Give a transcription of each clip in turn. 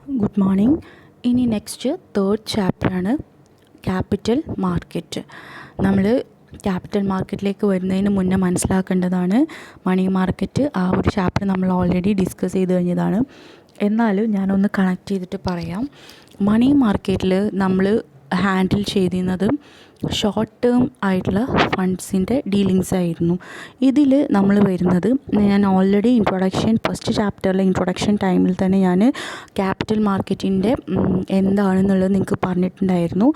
Good morning. ഇനി next third ചാപ്റ്ററാണ് capital market. നമ്മൾ ക്യാപിറ്റൽ മാർക്കറ്റിലേക്ക് വരുന്നതിന് മുന്നേ മനസ്സിലാക്കേണ്ടതാണ് മണി മാർക്കറ്റ്. ആ ഒരു ചാപ്റ്റർ നമ്മൾ ഓൾറെഡി ഡിസ്കസ് ചെയ്ത് കഴിഞ്ഞതാണ്. എന്നാലും ഞാനൊന്ന് കണക്ട് ചെയ്തിട്ട് പറയാം. മണി മാർക്കറ്റിൽ നമ്മൾ ഹാൻഡിൽ ചെയ്തിരുന്നത് ഷോർട്ട് ടേം ആയിട്ടുള്ള ഫണ്ട്സിൻ്റെ ഡീലിങ്സ് ആയിരുന്നു. ഇതിൽ നമ്മൾ വരുന്നത്, ഞാൻ ഓൾറെഡി ഫസ്റ്റ് ചാപ്റ്ററിലെ ഇൻട്രൊഡക്ഷൻ ടൈമിൽ തന്നെ ഞാൻ ക്യാപിറ്റൽ മാർക്കറ്റിൻ്റെ എന്താണെന്നുള്ളത് നിങ്ങൾക്ക് പറഞ്ഞിട്ടുണ്ടായിരുന്നു.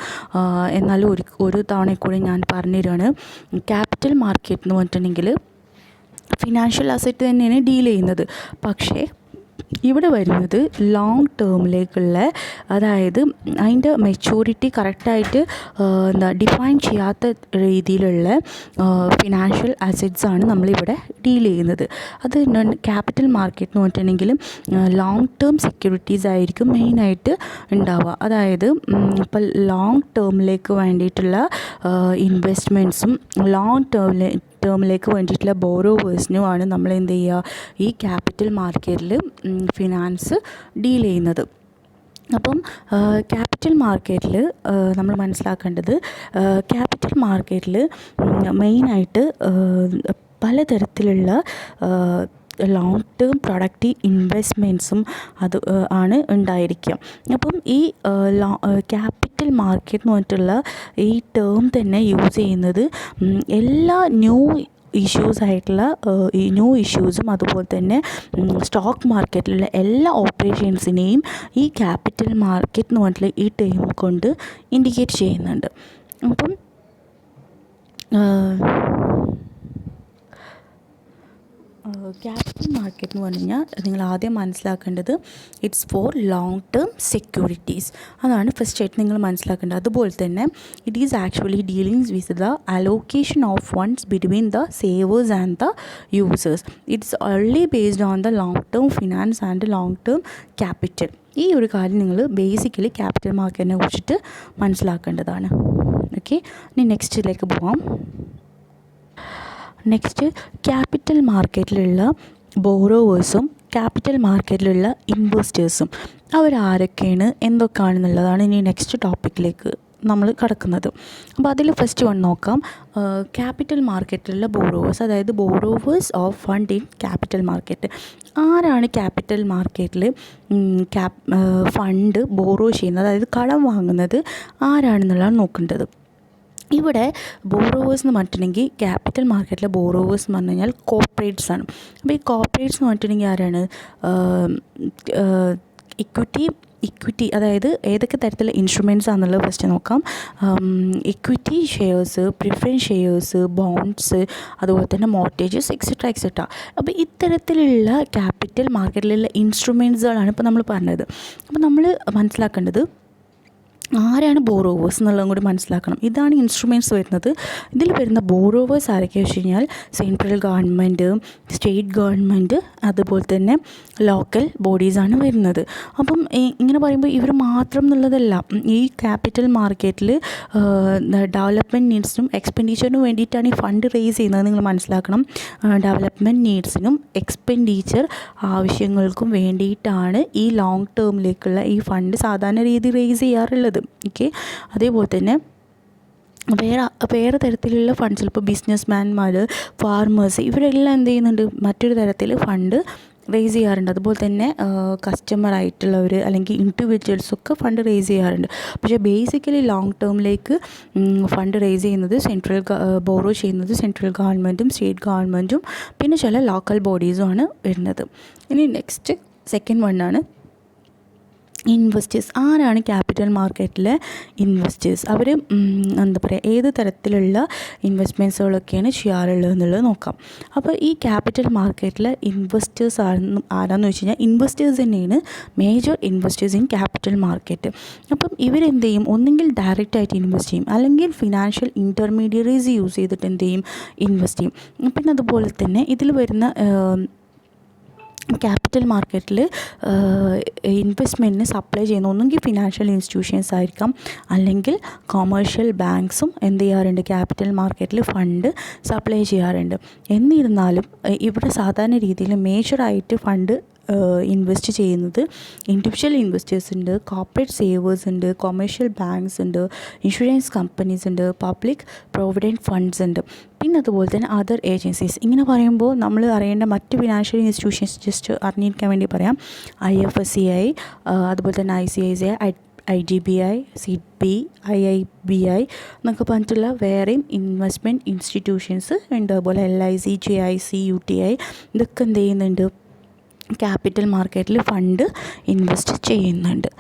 എന്നാലും ഒരു തവണ കൂടി ഞാൻ പറഞ്ഞു തരികയാണ്. ക്യാപിറ്റൽ മാർക്കറ്റ് എന്ന് പറഞ്ഞിട്ടുണ്ടെങ്കിൽ ഫിനാൻഷ്യൽ അസറ്റ് തന്നെയാണ് ഡീൽ ചെയ്യുന്നത്. പക്ഷേ ഇവിടെ വരുന്നത് ലോങ് ടേമിലേക്കുള്ള, അതായത് അതിൻ്റെ മെച്യൂരിറ്റി കറക്റ്റായിട്ട് ഡിഫൈൻ ചെയ്യാത്ത രീതിയിലുള്ള ഫിനാൻഷ്യൽ അസറ്റ്സാണ് നമ്മളിവിടെ ഡീൽ ചെയ്യുന്നത്. അത് ക്യാപിറ്റൽ മാർക്കറ്റ് എന്ന് പറഞ്ഞിട്ടുണ്ടെങ്കിൽ ലോങ് ടേം സെക്യൂരിറ്റീസ് ആയിരിക്കും മെയിനായിട്ട് ഉണ്ടാവുക. അതായത് ഇപ്പോൾ ലോങ് ടേമിലേക്ക് വേണ്ടിയിട്ടുള്ള ഇൻവെസ്റ്റ്മെൻറ്റ്സും ലോങ് ടേമിലേക്ക് വേണ്ടിയിട്ടുള്ള ബോറോവേഴ്സിനുമാണ് നമ്മൾ എന്ത് ചെയ്യുക, ഈ ക്യാപിറ്റൽ മാർക്കറ്റിൽ ഫിനാൻസ് ഡീൽ ചെയ്യുന്നത്. അപ്പം ക്യാപിറ്റൽ മാർക്കറ്റിൽ നമ്മൾ മനസ്സിലാക്കേണ്ടത്, ക്യാപിറ്റൽ മാർക്കറ്റിൽ മെയിനായിട്ട് പലതരത്തിലുള്ള ലോങ് ടേം പ്രൊഡക്റ്റീവ് ഇൻവെസ്റ്റ്മെൻറ്റ്സും അത് ആണ് ഉണ്ടായിരിക്കുക. അപ്പം ഈ ക്യാപിറ്റൽ മാർക്കറ്റ് എന്ന് പറഞ്ഞിട്ടുള്ള ഈ ടേം തന്നെ യൂസ് ചെയ്യുന്നത് എല്ലാ ന്യൂ ഇഷ്യൂസും അതുപോലെ തന്നെ സ്റ്റോക്ക് മാർക്കറ്റിലുള്ള എല്ലാ ഓപ്പറേഷൻസിനെയും ഈ ക്യാപിറ്റൽ മാർക്കറ്റ് എന്ന് പറഞ്ഞിട്ടുള്ള ഈ ടേം കൊണ്ട് ഇൻഡിക്കേറ്റ് ചെയ്യുന്നുണ്ട്. അപ്പം ക്യാപിറ്റൽ മാർക്കറ്റ് എന്ന് പറഞ്ഞു കഴിഞ്ഞാൽ നിങ്ങൾ ആദ്യം മനസ്സിലാക്കേണ്ടത് it's for long term securities. അതാണ് ഫസ്റ്റ് ആയിട്ട് നിങ്ങൾ മനസ്സിലാക്കേണ്ടത്. അതുപോലെ തന്നെ it is actually dealings with the allocation of funds between the Xavier's and the users. It's only based on the long term finance and long term capital. ഈ ഒരു കാര്യം നിങ്ങൾ ബേസിക്കലി ക്യാപിറ്റൽ മാർക്കറ്റിനെ കുറിച്ചിട്ട് മനസ്സിലാക്കേണ്ടതാണ്. ഓക്കെ, ഇനി നെക്സ്റ്റിലേക്ക് പോവാം. നെക്സ്റ്റ്, ക്യാപിറ്റൽ മാർക്കറ്റിലുള്ള ബോറോവേഴ്സും ക്യാപിറ്റൽ മാർക്കറ്റിലുള്ള ഇൻവെസ്റ്റേഴ്സും അവരാരൊക്കെയാണ്, എന്തൊക്കെയാണെന്നുള്ളതാണ് ഇനി നെക്സ്റ്റ് ടോപ്പിക്കിലേക്ക് നമ്മൾ കടക്കുന്നത്. അപ്പോൾ അതിൽ ഫസ്റ്റ് വൺ നോക്കാം. ക്യാപിറ്റൽ മാർക്കറ്റിലുള്ള ബോറോവേഴ്സ്, അതായത് borrowers of fund in capital market. ആരാണ് ക്യാപിറ്റൽ മാർക്കറ്റിൽ ഫണ്ട് ബോറോ ചെയ്യുന്നത്, അതായത് കടം വാങ്ങുന്നത് ആരാണെന്നുള്ളതാണ് നോക്കേണ്ടത്. ഇവിടെ ബോറോവേഴ്സ് എന്ന് പറഞ്ഞിട്ടുണ്ടെങ്കിൽ ക്യാപിറ്റൽ മാർക്കറ്റിലെ ബോറോവേഴ്സ് എന്ന് പറഞ്ഞു കഴിഞ്ഞാൽ കോർപ്പറേറ്റ്സ് ആണ്. അപ്പോൾ ഈ കോർപ്പറേറ്റ്സ് എന്ന് പറഞ്ഞിട്ടുണ്ടെങ്കിൽ ആരാണ്, ഇക്വിറ്റി അതായത് ഏതൊക്കെ തരത്തിലുള്ള ഇൻസ്ട്രുമെൻറ്റ്സ് ആണെന്നുള്ളത് ഫസ്റ്റ് നോക്കാം. Equity shares, preference shares, bonds, അതുപോലെ തന്നെ മോർട്ടേജസ്, എക്സെട്ര. അപ്പോൾ ഇത്തരത്തിലുള്ള ക്യാപിറ്റൽ മാർക്കറ്റിലുള്ള ഇൻസ്ട്രുമെൻറ്റ്സുകളാണ് ഇപ്പോൾ നമ്മൾ പറഞ്ഞത്. അപ്പോൾ നമ്മൾ മനസ്സിലാക്കേണ്ടത് ആരാണ് ബോറോവേഴ്സ് എന്നുള്ളതും കൂടി മനസ്സിലാക്കണം. ഇതാണ് ഇൻസ്ട്രുമെൻറ്റ്സ് വരുന്നത്. ഇതിൽ വരുന്ന ബോറോവേഴ്സ് ആരൊക്കെയാണെന്ന് വെച്ച് കഴിഞ്ഞാൽ സെൻട്രൽ ഗവൺമെൻറ്, സ്റ്റേറ്റ് ഗവൺമെൻറ്, അതുപോലെ തന്നെ ലോക്കൽ ബോഡീസാണ് വരുന്നത്. അപ്പം ഇങ്ങനെ പറയുമ്പോൾ ഇവർ മാത്രം എന്നുള്ളതല്ല. ഈ ക്യാപിറ്റൽ മാർക്കറ്റിൽ ഡെവലപ്മെൻറ്റ് നീഡ്സിനും എക്സ്പെൻഡിച്ചറിനും വേണ്ടിയിട്ടാണ് ഈ ഫണ്ട് റേസ് ചെയ്യുന്നത്. നിങ്ങൾ മനസ്സിലാക്കണം. ഡെവലപ്മെൻറ്റ് നീഡ്സിനും എക്സ്പെൻഡിച്ചർ ആവശ്യങ്ങൾക്കും വേണ്ടിയിട്ടാണ് ഈ ലോങ് ടേമിലേക്കുള്ള ഈ ഫണ്ട് സാധാരണ രീതിയിൽ റേസ് ചെയ്യാറുള്ളത്. ഓക്കെ, അതേപോലെ തന്നെ വേറെ തരത്തിലുള്ള ഫണ്ട്സ്, ഇപ്പോൾ ബിസിനസ്മാൻമാർ, ഫാർമേഴ്സ്, ഇവരെല്ലാം എന്ത് ചെയ്യുന്നുണ്ട്, മറ്റൊരു തരത്തിൽ ഫണ്ട് റേസ് ചെയ്യാറുണ്ട്. അതുപോലെ തന്നെ കസ്റ്റമറായിട്ടുള്ളവർ അല്ലെങ്കിൽ ഇൻഡിവിജ്വൽസൊക്കെ ഫണ്ട് റേസ് ചെയ്യാറുണ്ട്. പക്ഷേ ബേസിക്കലി ലോങ് ടേമിലേക്ക് ഫണ്ട് റേസ് ചെയ്യുന്നത് ബോറോ ചെയ്യുന്നത് സെൻട്രൽ ഗവൺമെൻറ്റും സ്റ്റേറ്റ് ഗവൺമെൻറ്റും പിന്നെ ചില ലോക്കൽ ബോഡീസുമാണ് വരുന്നത്. ഇനി നെക്സ്റ്റ് സെക്കൻഡ് വണ്ണാണ് ഇൻവെസ്റ്റേഴ്സ്. ആരാണ് ക്യാപിറ്റൽ മാർക്കറ്റിലെ ഇൻവെസ്റ്റേഴ്സ്? അവർ എന്താ പറയുക, ഏത് തരത്തിലുള്ള ഇൻവെസ്റ്റ്മെൻറ്റ്സുകളൊക്കെയാണ് ചെയ്യാറുള്ളത് എന്നുള്ളത് നോക്കാം. അപ്പോൾ ഈ ക്യാപിറ്റൽ മാർക്കറ്റിലെ ഇൻവെസ്റ്റേഴ്സ് ആരാന്ന് വെച്ച് കഴിഞ്ഞാൽ ഇൻവെസ്റ്റേഴ്സ് തന്നെയാണ് major investors in capital market. അപ്പം ഇവരെന്ത് ചെയ്യും, ഒന്നെങ്കിൽ ഡയറക്റ്റായിട്ട് ഇൻവെസ്റ്റ് ചെയ്യും, അല്ലെങ്കിൽ ഫിനാൻഷ്യൽ ഇൻ്റർമീഡിയറീസ് യൂസ് ചെയ്തിട്ട് എന്ത് ചെയ്യും, ഇൻവെസ്റ്റ് ചെയ്യും. പിന്നെ അതുപോലെ തന്നെ ഇതിൽ വരുന്ന ക്യാപിറ്റൽ മാർക്കറ്റിൽ ഇൻവെസ്റ്റ്മെൻറ്റിന് സപ്ലൈ ചെയ്യുന്ന ഒന്നെങ്കിൽ ഫിനാൻഷ്യൽ ഇൻസ്റ്റിറ്റ്യൂഷൻസ് ആയിരിക്കാം, അല്ലെങ്കിൽ കൊമേഴ്ഷ്യൽ ബാങ്ക്സും എന്ത് ചെയ്യാറുണ്ട്, ക്യാപിറ്റൽ മാർക്കറ്റിൽ ഫണ്ട് സപ്ലൈ ചെയ്യാറുണ്ട്. എന്നിരുന്നാലും ഇവിടെ സാധാരണ രീതിയിൽ മേജറായിട്ട് ഫണ്ട് ഇൻവെസ്റ്റ് ചെയ്യുന്നത് ഇൻഡിവിജ്വൽ ഇൻവെസ്റ്റേഴ്സ് ഉണ്ട്, കോർപ്പറേറ്റ് സേവേഴ്സ് ഉണ്ട്, കൊമേഴ്ഷ്യൽ ബാങ്ക്സ് ഉണ്ട്, ഇൻഷുറൻസ് കമ്പനീസ് ഉണ്ട്, പബ്ലിക് പ്രൊവിഡൻറ്റ് ഫണ്ട്സ് ഉണ്ട്, പിന്നെ അതുപോലെ തന്നെ അതർ ഏജൻസീസ്. ഇങ്ങനെ പറയുമ്പോൾ നമ്മൾ അറിയേണ്ട മറ്റ് ഫിനാൻഷ്യൽ ഇൻസ്റ്റിറ്റ്യൂഷൻസ് ജസ്റ്റ് അറിഞ്ഞിരിക്കാൻ വേണ്ടി പറയാം. IFSCI, അതുപോലെ തന്നെ ICICI, IDBI, SIDBI, IIBI എന്നൊക്കെ പറഞ്ഞിട്ടുള്ള വേറെയും ഇൻവെസ്റ്റ്മെൻറ്റ് ഇൻസ്റ്റിറ്റ്യൂഷൻസ് ഉണ്ട്. അതുപോലെ LIC, JIC, UTI ഇതൊക്കെ എന്ത് ചെയ്യുന്നുണ്ട്, ക്യാപിറ്റൽ മാർക്കറ്റിൽ ഫണ്ട് ഇൻവെസ്റ്റ് ചെയ്യുന്നുണ്ട്.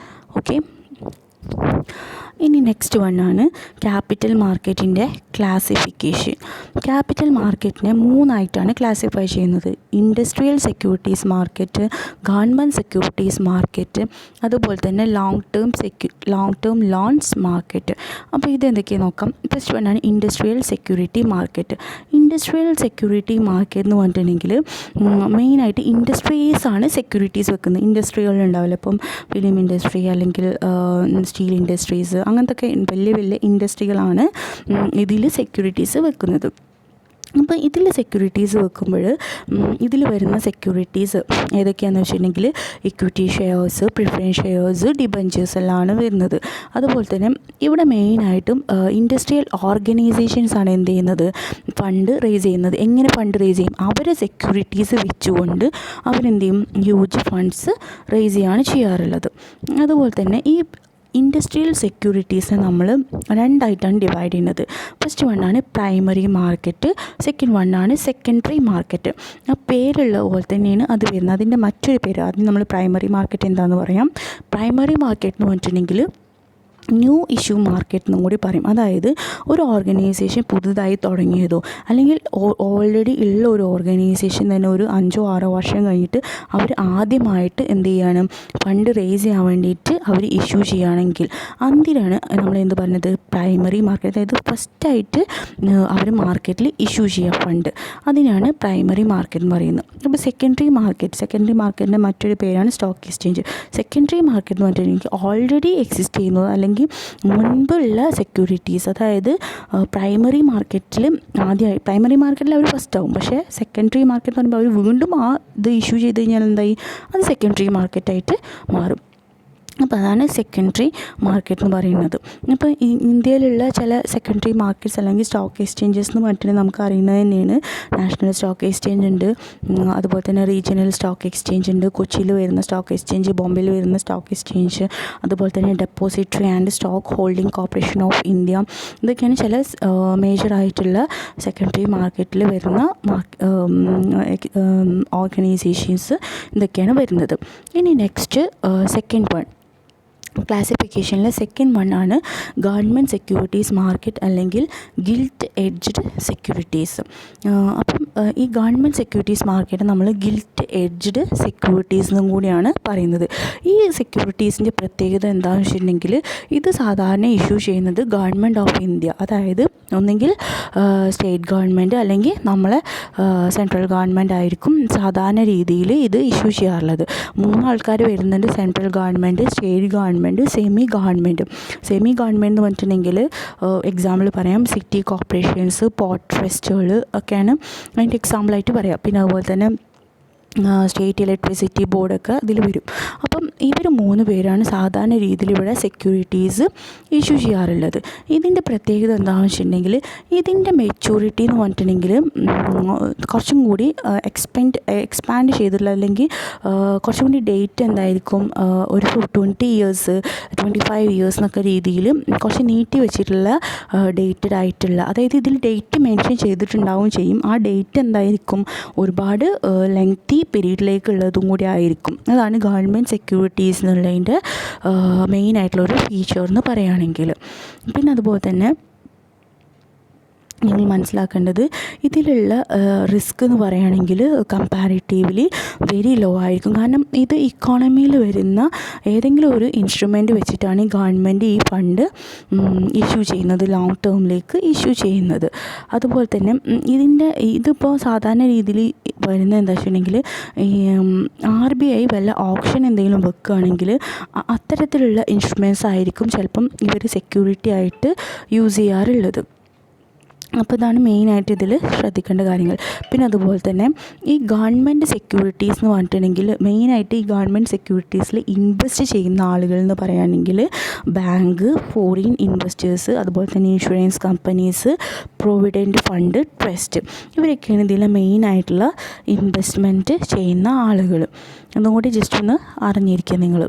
ഓക്കെ, ഇനി നെക്സ്റ്റ് വണ്ണാണ് ക്യാപിറ്റൽ മാർക്കറ്റിൻ്റെ ക്ലാസിഫിക്കേഷൻ. ക്യാപിറ്റൽ മാർക്കറ്റിനെ 3ആയിട്ടാണ് ക്ലാസിഫൈ ചെയ്യുന്നത്. Industrial securities market, government securities market, അതുപോലെ തന്നെ ലോങ് ടേം ലോൺസ് മാർക്കറ്റ്. അപ്പോൾ ഇതെന്തൊക്കെയാണ് നോക്കാം. ഫസ്റ്റ് വണ്ണാണ് industrial security market. Industrial security market എന്ന് പറഞ്ഞിട്ടുണ്ടെങ്കിൽ മെയിനായിട്ട് ഇൻഡസ്ട്രീസാണ് സെക്യൂരിറ്റീസ് വെക്കുന്നത്. ഇൻഡസ്ട്രികളുണ്ടാവില്ല, ഇപ്പം ഫിലിം ഇൻഡസ്ട്രി അല്ലെങ്കിൽ സ്റ്റീൽ ഇൻഡസ്ട്രീസ്, അങ്ങനത്തെ വലിയ വലിയ ഇൻഡസ്ട്രികളാണ് ഇതിൽ സെക്യൂരിറ്റീസ് വെക്കുന്നത്. അപ്പോൾ ഇതിൽ സെക്യൂരിറ്റീസ് വെക്കുമ്പോൾ ഇതിൽ വരുന്ന സെക്യൂരിറ്റീസ് ഏതൊക്കെയാണെന്ന് വെച്ചിട്ടുണ്ടെങ്കിൽ equity shares, preference shares, debentures എല്ലാമാണ് വരുന്നത്. അതുപോലെ തന്നെ ഇവിടെ മെയിനായിട്ടും ഇൻഡസ്ട്രിയൽ ഓർഗനൈസേഷൻസ് ആണ് എന്ത് ചെയ്യുന്നത്, ഫണ്ട് റേസ് ചെയ്യുന്നത്. എങ്ങനെ ഫണ്ട് റേസ് ചെയ്യും? അവരെ സെക്യൂരിറ്റീസ് വെച്ചുകൊണ്ട് അവരെന്ത് ചെയ്യും, ഹ്യൂജ് ഫണ്ട്സ് റേസ് ചെയ്യാണ് ചെയ്യാറുള്ളത്. അതുപോലെ തന്നെ ഈ ഇൻഡസ്ട്രിയൽ സെക്യൂരിറ്റീസിനെ നമ്മൾ 2ആയിട്ടാണ് ഡിവൈഡ് ചെയ്യുന്നത്. ഫസ്റ്റ് വണ്ണാണ് പ്രൈമറി മാർക്കറ്റ്, സെക്കൻഡ് വണ്ണാണ് സെക്കൻഡറി മാർക്കറ്റ്. ആ പേരുള്ള പോലെ തന്നെയാണ് അത് വരുന്നത്. അതിൻ്റെ മറ്റൊരു പേര്, ആദ്യം നമ്മൾ പ്രൈമറി മാർക്കറ്റ് എന്താണെന്ന് പറയാം. പ്രൈമറി മാർക്കറ്റ് എന്ന് പറഞ്ഞിട്ടുണ്ടെങ്കിൽ ന്യൂ ഇഷ്യൂ മാർക്കറ്റ് എന്നും കൂടി പറയും. അതായത് ഒരു ഓർഗനൈസേഷൻ പുതുതായി തുടങ്ങിയതോ അല്ലെങ്കിൽ ഓൾറെഡി ഉള്ള ഒരു ഓർഗനൈസേഷൻ തന്നെ ഒരു 5-6 വർഷം കഴിഞ്ഞിട്ട് അവർ ആദ്യമായിട്ട് എന്ത് ചെയ്യണം, ഫണ്ട് റേസ് ചെയ്യാൻ വേണ്ടിയിട്ട് അവർ ഇഷ്യൂ ചെയ്യുകയാണെങ്കിൽ അതിനാണ് നമ്മൾ എന്ത് പറഞ്ഞത്, പ്രൈമറി മാർക്കറ്റ്. അതായത് ഫസ്റ്റായിട്ട് അവർ മാർക്കറ്റിൽ ഇഷ്യൂ ചെയ്യുക ഫണ്ട്, അതിനാണ് പ്രൈമറി മാർക്കറ്റ് എന്ന് പറയുന്നത്. അപ്പോൾ സെക്കൻഡറി മാർക്കറ്റിൻ്റെ മറ്റൊരു പേരാണ് സ്റ്റോക്ക് എക്സ്ചേഞ്ച്. സെക്കൻഡറി മാർക്കറ്റ് എന്ന് പറഞ്ഞിട്ടുണ്ടെങ്കിൽ ഓൾറെഡി എക്സിസ്റ്റ് ചെയ്യുന്നത് അല്ലെങ്കിൽ മുൻപുള്ള സെക്യൂരിറ്റീസ്, അതായത് പ്രൈമറി മാർക്കറ്റിൽ അവർ ഫസ്റ്റ് ആവും, പക്ഷേ സെക്കൻഡറി മാർക്കറ്റ് എന്ന് പറയുമ്പോൾ അവർ വീണ്ടും ഇത് ഇഷ്യൂ ചെയ്ത് കഴിഞ്ഞാൽ എന്തായി, അത് സെക്കൻഡറി മാർക്കറ്റായിട്ട് മാറും. അപ്പോൾ അതാണ് സെക്കൻഡറി മാർക്കറ്റ് എന്ന് പറയുന്നത്. അപ്പോൾ ഇന്ത്യയിലുള്ള ചില സെക്കൻഡറി മാർക്കറ്റ്സ് അല്ലെങ്കിൽ സ്റ്റോക്ക് എക്സ്ചേഞ്ചസ് എന്ന് പറഞ്ഞിട്ടുണ്ടെങ്കിൽ നമുക്ക് അറിയുന്നത് തന്നെയാണ്. നാഷണൽ സ്റ്റോക്ക് എക്സ്ചേഞ്ച് ഉണ്ട്, അതുപോലെ തന്നെ റീജിയണൽ സ്റ്റോക്ക് എക്സ്ചേഞ്ച് ഉണ്ട്, കൊച്ചിയിൽ വരുന്ന സ്റ്റോക്ക് എക്സ്ചേഞ്ച്, ബോംബെയിൽ വരുന്ന സ്റ്റോക്ക് എക്സ്ചേഞ്ച്, അതുപോലെ തന്നെ depository and stock holding corporation of India. ഇതൊക്കെയാണ് ചില മേജറായിട്ടുള്ള സെക്കൻഡറി മാർക്കറ്റിൽ വരുന്ന ഓർഗനൈസേഷൻസ് ഇതൊക്കെയാണ് വരുന്നത്. ഇനി നെക്സ്റ്റ് സെക്കൻഡ് വൺ ക്ലാസിഫിക്കേഷനിലെ സെക്കൻഡ് വണ്ണാണ് ഗവൺമെൻറ് സെക്യൂരിറ്റീസ് മാർക്കറ്റ് അല്ലെങ്കിൽ ഗിൽറ്റ് എഡ്ജ്ഡ് സെക്യൂരിറ്റീസ്. അപ്പം ഈ ഗവൺമെൻറ് സെക്യൂരിറ്റീസ് മാർക്കറ്റ് നമ്മൾ ഗിൽറ്റ് എഡ്ജ്ഡ് സെക്യൂരിറ്റീസ് എന്നും കൂടിയാണ് പറയുന്നത്. ഈ സെക്യൂരിറ്റീസിൻ്റെ പ്രത്യേകത എന്താണെന്ന് വെച്ചിട്ടുണ്ടെങ്കിൽ ഇത് സാധാരണ ഇഷ്യൂ ചെയ്യുന്നത് ഗവൺമെൻറ് ഓഫ് ഇന്ത്യ, അതായത് ഒന്നെങ്കിൽ സ്റ്റേറ്റ് ഗവൺമെൻറ് അല്ലെങ്കിൽ നമ്മളെ സെൻട്രൽ ഗവൺമെൻറ് ആയിരിക്കും സാധാരണ രീതിയിൽ ഇത് ഇഷ്യൂ ചെയ്യാറുള്ളത്. 3 ആൾക്കാർ വരുന്നുണ്ട്, central government, state government, semi government എന്ന് പറഞ്ഞിട്ടുണ്ടെങ്കിൽ എക്സാമ്പിൾ പറയാം, സിറ്റി കോർപ്പറേഷൻസ്, പോർട്ട് ട്രസ്റ്റുകൾ ഒക്കെയാണ് അതിൻ്റെ എക്സാമ്പിളായിട്ട് പറയാം. പിന്നെ അതുപോലെ തന്നെ സ്റ്റേറ്റ് ഇലക്ട്രിസിറ്റി ബോർഡൊക്കെ ഇതിൽ വരും. അപ്പം ഇവർ 3 പേരാണ് സാധാരണ രീതിയിൽ ഇവിടെ സെക്യൂരിറ്റീസ് ഇഷ്യൂ ചെയ്യാറുള്ളത്. ഇതിൻ്റെ പ്രത്യേകത എന്താണെന്ന് വെച്ചിട്ടുണ്ടെങ്കിൽ ഇതിൻ്റെ മെച്യൂരിറ്റി എന്ന് പറഞ്ഞിട്ടുണ്ടെങ്കിൽ കുറച്ചും കൂടി എക്സ്പാൻഡ് ചെയ്തിട്ടുള്ള അല്ലെങ്കിൽ കുറച്ചും കൂടി ഡേറ്റ് എന്തായിരിക്കും, ഒരു 20 ഇയേഴ്സ് 25 ഇയേഴ്സ് എന്നൊക്കെ രീതിയിൽ കുറച്ച് നീട്ടി വെച്ചിട്ടുള്ള ഡേറ്റഡ് ആയിട്ടുള്ള, അതായത് ഇതിൽ ഡേറ്റ് മെൻഷൻ ചെയ്തിട്ടുണ്ടാവും ചെയ്യും. ആ ഡേറ്റ് എന്തായിരിക്കും ഒരുപാട് ലെങ്തി പീരീഡിലേക്കുള്ളതും കൂടി ആയിരിക്കും. അതാണ് ഗവൺമെൻറ് സെക്യൂരിറ്റീസ് എന്നുള്ളതിൻ്റെ മെയിനായിട്ടുള്ളൊരു ഫീച്ചർ എന്ന് പറയുകയാണെങ്കിൽ. പിന്നെ അതുപോലെ തന്നെ നിങ്ങൾ മനസ്സിലാക്കേണ്ടത് ഇതിലുള്ള റിസ്ക് എന്ന് പറയുകയാണെങ്കിൽ കമ്പാരിറ്റീവ്ലി വെരി ലോ ആയിരിക്കും. കാരണം ഇത് ഇക്കോണമിയിൽ വരുന്ന ഏതെങ്കിലും ഒരു ഇൻസ്ട്രുമെൻറ്റ് വെച്ചിട്ടാണ് ഈ ഗവൺമെൻറ് ഈ ഫണ്ട് ഇഷ്യൂ ചെയ്യുന്നത്, ലോങ് ടേമിലേക്ക് ഇഷ്യൂ ചെയ്യുന്നത്. അതുപോലെ തന്നെ ഇതിപ്പോൾ സാധാരണ രീതിയിൽ വരുന്നത് എന്താ വെച്ചിട്ടുണ്ടെങ്കിൽ ഈ RBI വല്ല ഓപ്ഷൻ എന്തെങ്കിലും വെക്കുകയാണെങ്കിൽ അത്തരത്തിലുള്ള ഇൻസ്ട്രുമെൻറ്റ്സ് ആയിരിക്കും ചിലപ്പം ഇവർ സെക്യൂരിറ്റി ആയിട്ട് യൂസ് ചെയ്യാറുള്ളത്. അപ്പോൾ ഇതാണ് മെയിനായിട്ട് ഇതിൽ ശ്രദ്ധിക്കേണ്ട കാര്യങ്ങൾ. പിന്നെ അതുപോലെ തന്നെ ഈ ഗവൺമെൻറ് സെക്യൂരിറ്റീസ് എന്ന് പറഞ്ഞിട്ടുണ്ടെങ്കിൽ മെയിനായിട്ട് ഈ ഗവൺമെൻറ് സെക്യൂരിറ്റീസിൽ ഇൻവെസ്റ്റ് ചെയ്യുന്ന ആളുകൾ എന്ന് പറയുകയാണെങ്കിൽ ബാങ്ക്, ഫോറിൻ ഇൻവെസ്റ്റേഴ്സ്, അതുപോലെ തന്നെ insurance companies, provident fund, trust, ഇവരൊക്കെയാണ് ഇതിലെ മെയിനായിട്ടുള്ള ഇൻവെസ്റ്റ്മെൻറ്റ് ചെയ്യുന്ന ആളുകൾ. ഒന്നുകൂടി ജസ്റ്റ് ഒന്ന് അറിഞ്ഞിരിക്കുക നിങ്ങൾ.